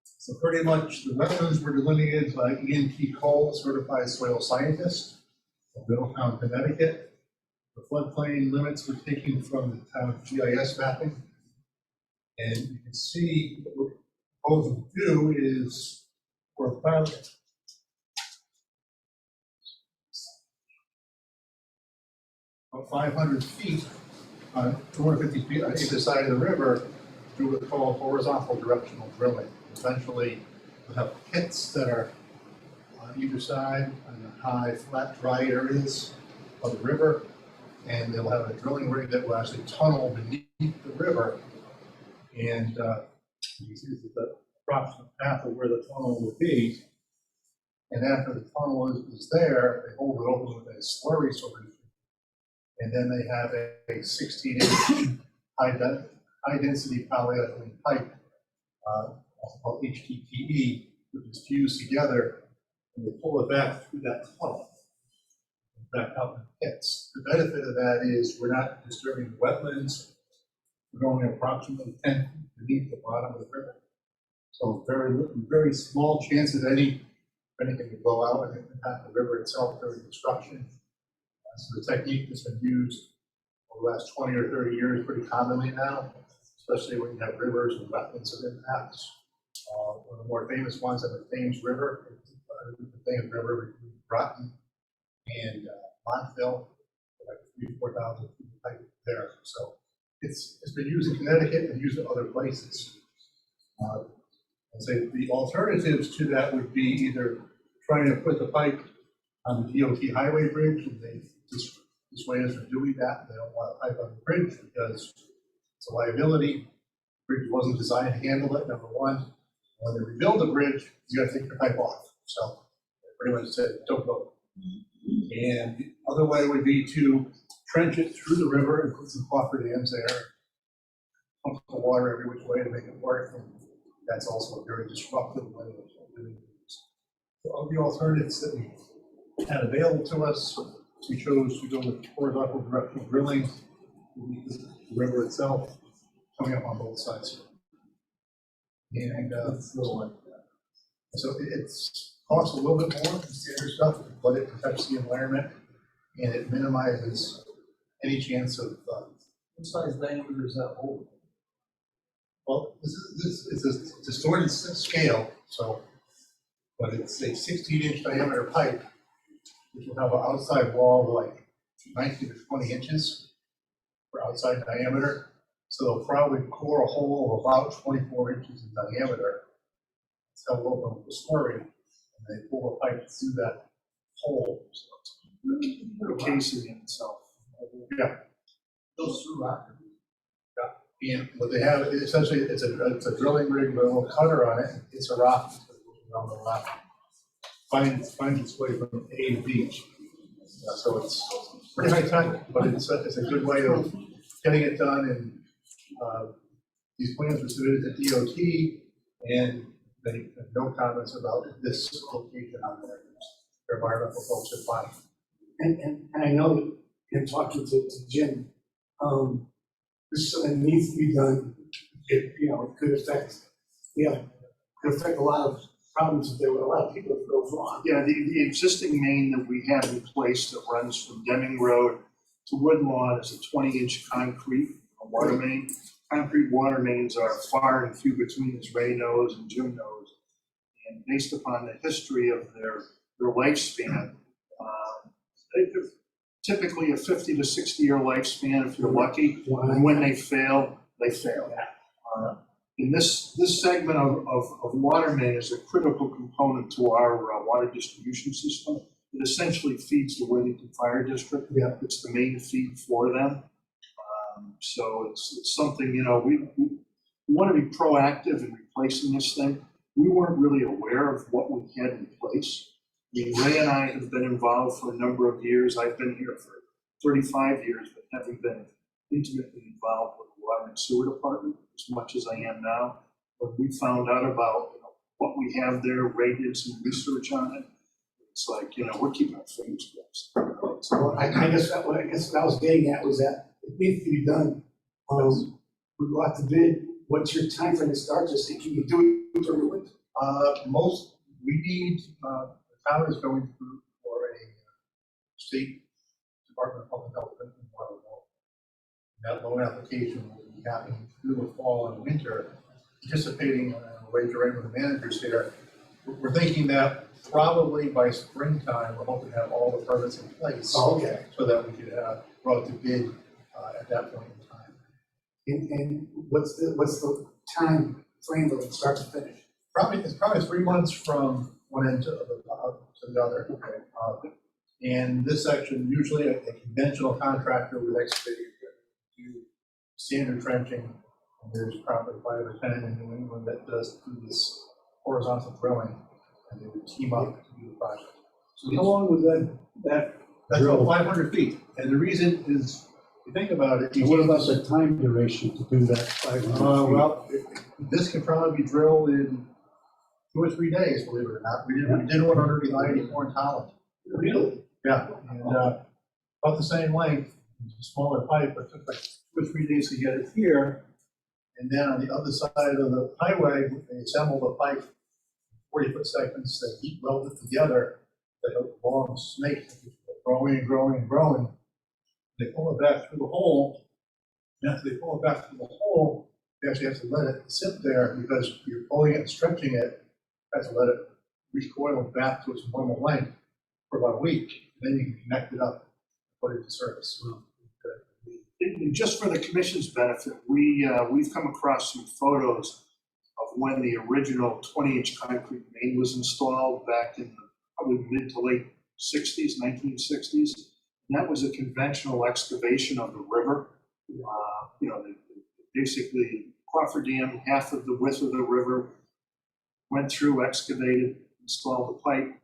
So pretty much the wetlands were delineated by Ian T. Cole, certified soil scientist of Middletown, Connecticut. The floodplain limits were taken from the town's GIS mapping. And you can see what we're proposing to do is for about 500 feet, 250 feet on either side of the river, do what's called horizontal directional drilling. Essentially, we have pits that are on either side on the high, flat, dry areas of the river, and they'll have a drilling rig that will actually tunnel beneath the river. And you can see the approximate path of where the tunnel would be. And after the tunnel is there, they hold it open with a slurry solution. And then they have a 16-inch high-density polyethylene pipe, called HDPE, which is fused together, and they pull it back through that tunnel, back out in the pits. The benefit of that is we're not disturbing the wetlands. We're going approximately 10 feet beneath the bottom of the river. So very small chance of anything to blow out and impact the river itself during construction. So the technique that's been used over the last 20 or 30 years pretty commonly now, especially when you have rivers and wetlands of impacts. One of the more famous ones is the Thames River, between Groton and Montville, like 3,000 to 4,000 feet of pipe there. So it's been used in Connecticut and used in other places. I'd say the alternatives to that would be either trying to put the pipe on the DOT highway bridge, and they dissuade us from doing that. They don't want a pipe on the bridge because it's a liability. The bridge wasn't designed to handle it, number one. When they rebuild the bridge, you gotta take the pipe off. So they pretty much said, don't go. And the other way would be to trench it through the river and put some buffer dams there, pump the water every which way to make it work. And that's also a very disruptive way of doing things. So of the alternatives that we had available to us, we chose to go with horizontal directional drilling to the river itself, coming up on both sides. And so it's costs a little bit more than standard stuff, but it protects the environment and it minimizes any chance of What size diameter is that hole? Well, it's a distorted scale, so, but it's a 16-inch diameter pipe, which will have an outside wall of like 19 to 20 inches for outside diameter. So they'll probably core a hole of about 24 inches in diameter. It's how we'll open the story, and they pull the pipe through that hole. So it's The casing in itself. Yeah. Goes through rock. And what they have, essentially, it's a drilling rig with a little cutter on it. It's a rock that goes around the rock. Finds its way from A to B. So it's pretty high tech, but it's a good way of getting it done. And these plans were submitted to DOT, and they have no comments about this location on there. Their environmental folks are fine. And I know that in talking to Jim, this is something that needs to be done. It, you know, it could affect, could affect a lot of problems if there were a lot of people if it goes wrong. Yeah, the existing main that we have in place that runs from Deming Road to Woodlawn is a 20-inch concrete water main. Concrete water mains are far and few between, as Ray knows and Jim knows. And based upon the history of their lifespan, they're typically a 50 to 60-year lifespan if you're lucky. And when they fail, they fail. And this segment of water main is a critical component to our water distribution system. It essentially feeds the Worthington Fire District. Yeah. It's the main feed for them. So it's something, you know, we want to be proactive in replacing this thing. We weren't really aware of what we had in place. I mean, Ray and I have been involved for a number of years. I've been here for 35 years, but haven't been intimately involved with the water and sewer department as much as I am now. When we found out about, you know, what we have there, Ray did some research on it. It's like, you know, we're keeping our fingers crossed. So I guess what I was getting at was that it needs to be done. We go out to bid. What's your time frame to start this thing? Can you do it during the winter? We need, the town is going through for a state Department of Public Health and water loan. That loan application will be happening through the fall and winter, anticipating, way to with the managers here. We're thinking that probably by springtime, we're hoping to have all the permits in place. Oh, okay. So that we could go out to bid at that point in time. And what's the time frame of start to finish? It's probably 3 months from one end to the other. Okay. And this section, usually a conventional contractor with excavating do standard trenching. And there's probably 5 or 10 in New England that does do this horizontal drilling, and they would team up to do the project. So how long would that That's drill? about 500 feet. And the reason is, if you think about it. And what about the time duration to do that 500 feet? Well, this could probably be drilled in 2 or 3 days, believe it or not. We did one underneath I-84 in Holland. Really? Yeah, and about the same length, it's a smaller pipe, but it took like 2 or 3 days to get it here. And then on the other side of the highway, they assembled a pipe, 40-foot segments, that heat welded together, like a long snake, growing and growing and growing. They pull it back through the hole, and after they pull it back through the hole, you actually have to let it sit there because you're pulling it and stretching it. You have to let it recoil back to its normal length for about a week. And then you can connect it up and put it to service. And just for the commission's benefit, we've come across some photos of when the original 20-inch concrete main was installed back in the probably mid to late 60s, 1960s. And that was a conventional excavation of the river. You know, basically cofferdam half of the width of the river, went through, excavated, installed the pipe,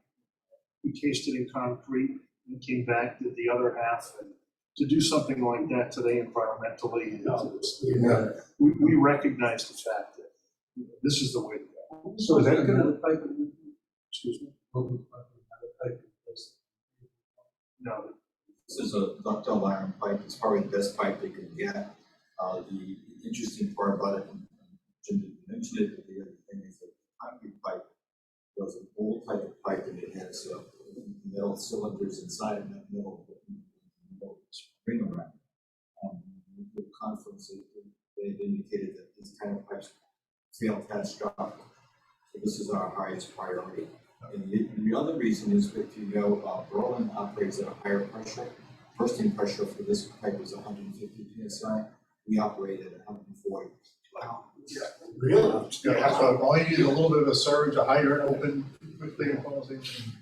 encased it in concrete, and came back, did the other half. And to do something like that today environmentally, we recognize the fact that this is the way to go. So is that gonna, Excuse me? No, This is a ductile iron pipe. It's probably the best pipe they could get. The interesting part about it, and Jim didn't mention it, but the other thing is that the concrete pipe was an old type of pipe, and it has metal cylinders inside of that metal spring around. The conference, they've indicated that these kind of pipes fail catastrophic. So this is our highest priority. And the other reason is, if you know, Berlin operates at a higher pressure. Bursting pressure for this pipe is 150 PSI. We operate at 140. Wow. Really? Yeah, so all you need is a little bit of a surge, a hydrant open quickly and closing, and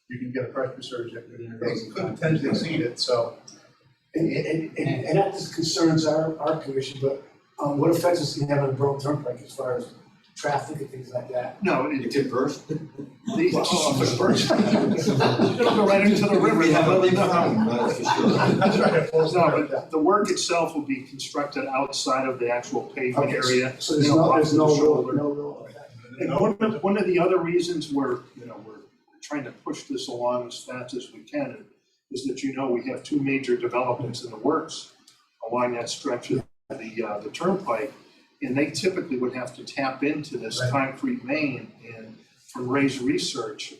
you can get a pressure surge. It could potentially exceed it, so. And that just concerns our commission, but what effects does it have on the Berlin Turnpike as far as traffic and things like that? No, It could burst. You're gonna go right into the river. We have nothing from, that's for sure. That's right, it flows No, down. but the work itself will be constructed outside of the actual pavement area. So there's you know, there's off no the real, shoulder. no real effect. And one of the other reasons we're trying to push this along as fast as we can is that, we have two major developments in the works along that stretch of the turnpike. And they typically would have to tap into this concrete main, and from Ray's research,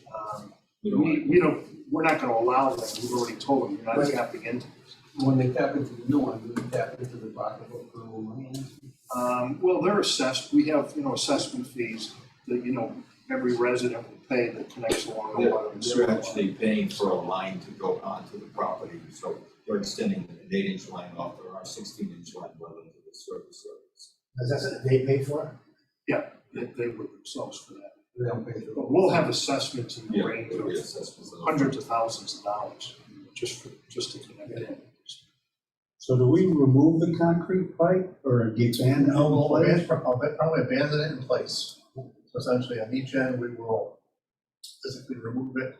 we're not gonna allow them. We've already told them, you're not tapping into this. When they tap into the new one, do they tap into the Rockville approval money? Well, they're assessed, we have, assessment fees that, every resident will pay that connects along the water. They're actually paying for a line to go onto the property, so we're extending an 8-inch line off of our 16-inch line well into the surface areas. Is that something they pay for? Yeah, they would themselves for that. They don't pay for But we'll have assessments in the Yeah, range there'll be of assessments. hundreds of thousands of dollars just to connect in. So do we remove the concrete pipe or abandon it? No, we'll probably abandon it in place. So essentially, on each end, we will physically remove it.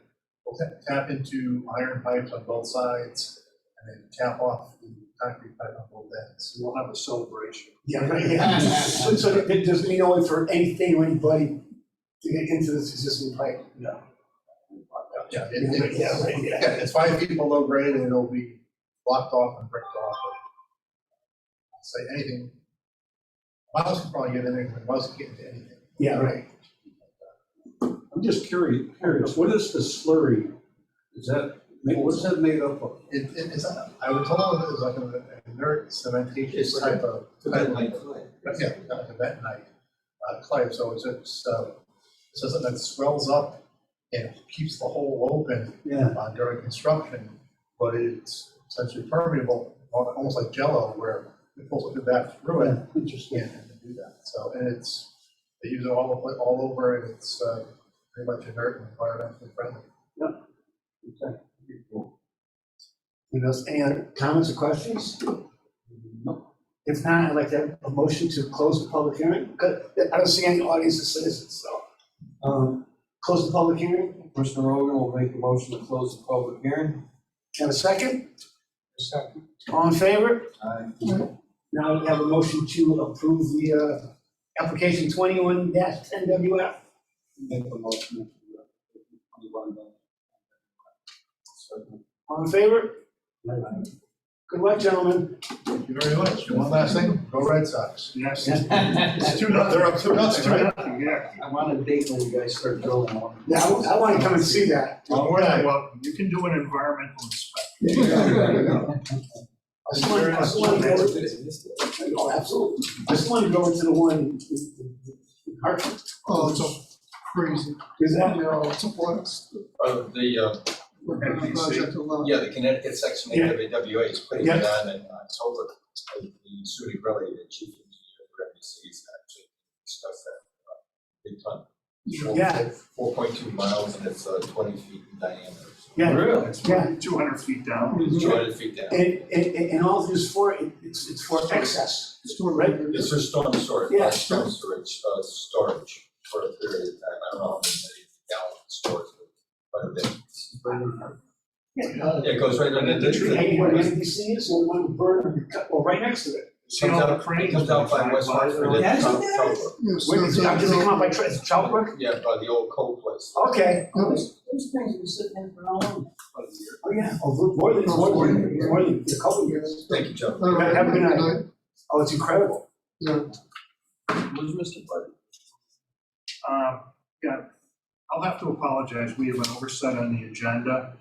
We'll tap into iron pipes on both sides, and then tap off the concrete pipe on both ends. We'll have a celebration. Yeah, right, yeah. So there doesn't mean no way for anything or anybody to get into this existing pipe? No. Yeah, It's 5 feet below grade, and it'll be blocked off and bricked off. Say anything, mouse can probably get in there, but mouse can get into anything. Yeah, right. I'm just curious, what is the slurry? What is that made up of? It's, I would told it was like an inert cementatious type of. Bentonite clay. Yeah, like a bentonite clay, so it's something that swells up and keeps the hole open during construction, but it's essentially permeable, almost like Jello, where it pulls it back through it. Interesting. And do that. So, and they use it all over, and it's pretty much inert and environmentally friendly. Okay. Any other comments or questions? No. If not, I'd like to have a motion to close the public hearing. I don't see any audience of citizens, so. Close the public hearing. Commissioner Rogan will make the motion to close the public hearing. Have a second? Second. All in favor? Aye. Now we have a motion to approve the application 21-10WF. Make the motion. All in favor? Good luck, gentlemen. Thank you very much. One last thing, go Red Sox. Yes. It's 2-0, they're up 2-0, right? Yeah. I'm on a date when you guys start drilling one. Yeah, I want to come and see that. Yeah, well, you can do an environmental inspection. I just want to go. Oh, absolutely. I just want to go into the one in Hartford. Oh, it's so crazy. Is that? It's a blast. The Connecticut section of WWA is putting it on in October. The Sudi Grilli, the chief engineer for NBC, is actually discussed that big ton. Yeah. 4.2 miles, and it's 20 feet in diameter. Yeah. Really? It's Yeah. 200 feet down. 200 feet down. And all this for, it's for excess, right? It's for storm storage, Yeah. storage for a period of time. I don't know how many gallons it stores, but quite a bit. Yeah, it goes right under the tree. Hey, where NBC is, or one burn, or right next to it. See all the cranes? It comes out by West Hartford and Yeah, isn't South that- Chalkbrook. Where does it come out by, Chalkbrook? Yeah, by the old coal place. Okay. Those things have been sitting there for how long? Oh, yeah, more than a couple of years. Thank you, Joe. Have a good night. Oh, it's incredible. Where's Mr. Buddy? Yeah, I'll have to apologize. We have an oversight on the agenda.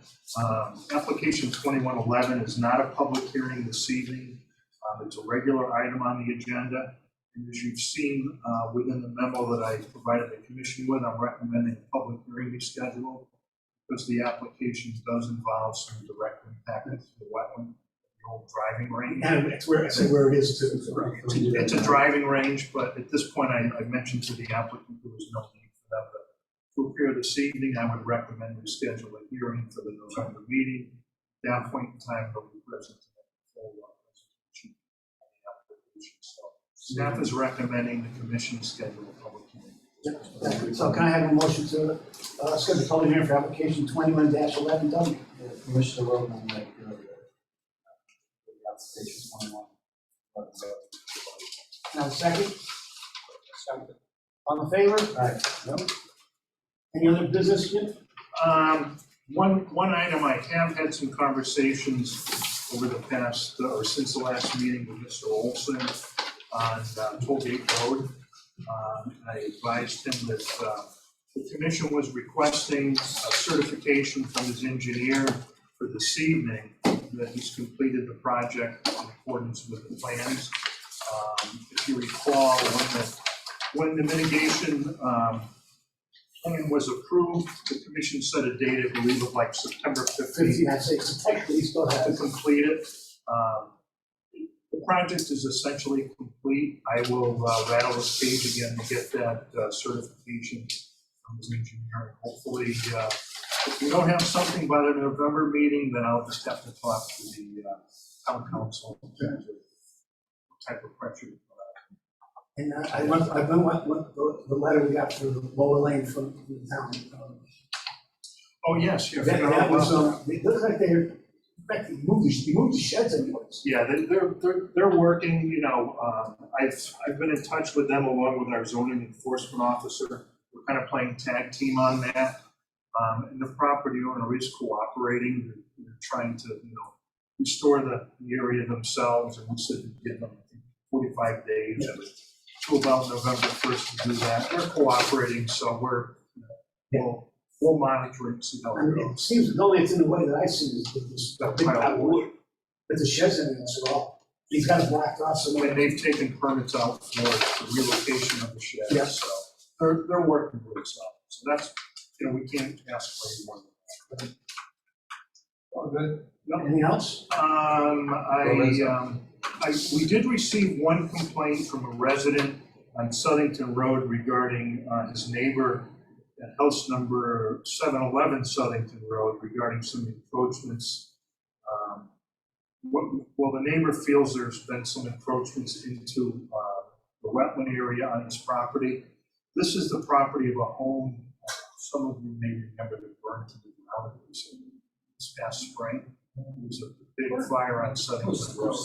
Application 2111 is not a public hearing this evening. It's a regular item on the agenda. And as you've seen within the memo that I provided the commission with, I'm recommending a public hearing be scheduled because the application does involve some direct impact to the wetland, the old driving range. And it's where, I say where it is too. It's a driving range, but at this point, I mentioned to the applicant there was no need for them to appear this evening. I would recommend we schedule a hearing for the November meeting. At that point in time, they'll be present to make a full presentation on the application. So staff is recommending the commission schedule a public hearing. So can I have a motion to schedule a public hearing for application 21-11W? Commissioner Rogan will make the application 21. Now, second? All in favor? Aye. No? Any other business, Jim? One item, I have had some conversations over the past, or since the last meeting with Mr. Olson on Tollgate Road. I advised him that the commission was requesting a certification from his engineer for this evening that he's completed the project in accordance with the plans. If you recall, when the mitigation plan was approved, the commission set a date, I believe, of like September 15th. I'd say it's technically still has to complete it. The project is essentially complete. I will rattle this page again to get that certification from his engineer. Hopefully, if we don't have something by the November meeting, then I'll just have to talk to the town council in terms of what type of pressure. And I've been the letter we got through Lower Lane from the town. Oh, yes, yeah. That was, it looks like they're, in fact, you moved the sheds anyways. Yeah, they're working, you know, I've been in touch with them along with our zoning enforcement officer. We're kind of playing tag team on that. And the property owner is cooperating. They're trying to, you know, restore the area themselves, and we said to give them, I think, 45 days to about November 1st to do that. They're cooperating, so we'll monitor it and see how I it mean, goes. it seems the only thing, the way that I see is this big pile of wood. But the sheds in this at all. He's got it blocked off somewhere. And they've taken permits out for the relocation of the shed. Yeah. So they're working with us out. So that's, you know, we can't ask for any more than that. All good. Anything else? We did receive one complaint from a resident on Southington Road regarding his neighbor at house number 711 Southington Road regarding some encroachments. Well, the neighbor feels there's been some encroachments into the wetland area on his property. This is the property of a home, some of you may remember, that burned to the ground this past spring. It was a big fire on Southington Road.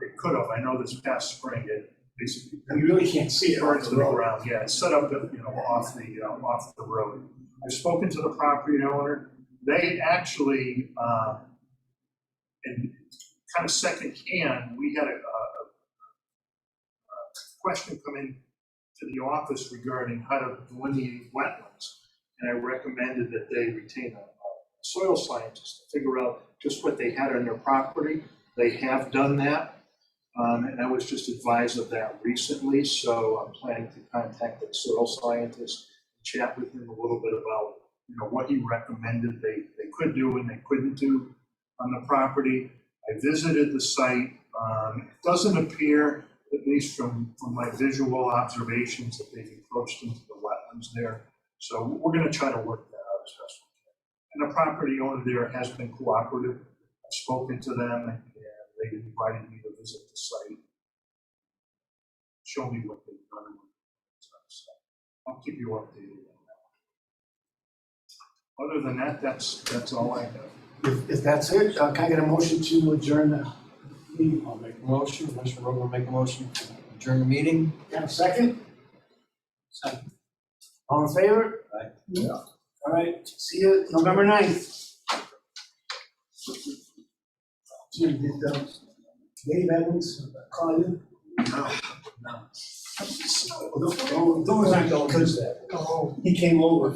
It could have, I know this past spring, it basically. You really can't see it burned off to the the road. ground, yeah, it's set up, you know, off the road. I've spoken to the property owner. They actually, in kind of second hand, we had a question come in to the office regarding how to delineate wetlands. And I recommended that they retain a soil scientist to figure out just what they had on their property. They have done that. And I was just advised of that recently. So I'm planning to contact the soil scientist, chat with him a little bit about, you know, what he recommended they could do and they couldn't do on the property. I visited the site. It doesn't appear, at least from my visual observations, that they've encroached into the wetlands there. So we're going to try to work that out as best we can. And the property owner there has been cooperative. I've spoken to them, and they invited me to visit the site, show me what they've done. So I'll keep you updated on that. Other than that, that's all I have. If that's it, can I get a motion to adjourn the meeting? I'll make a motion, Commissioner Rogan will make a motion to adjourn the meeting. Got a second? Second. All in favor? Aye. Yeah. All right, see you November 9th. Jim, did Dave Evans call you? No. Those aren't going, because he came over.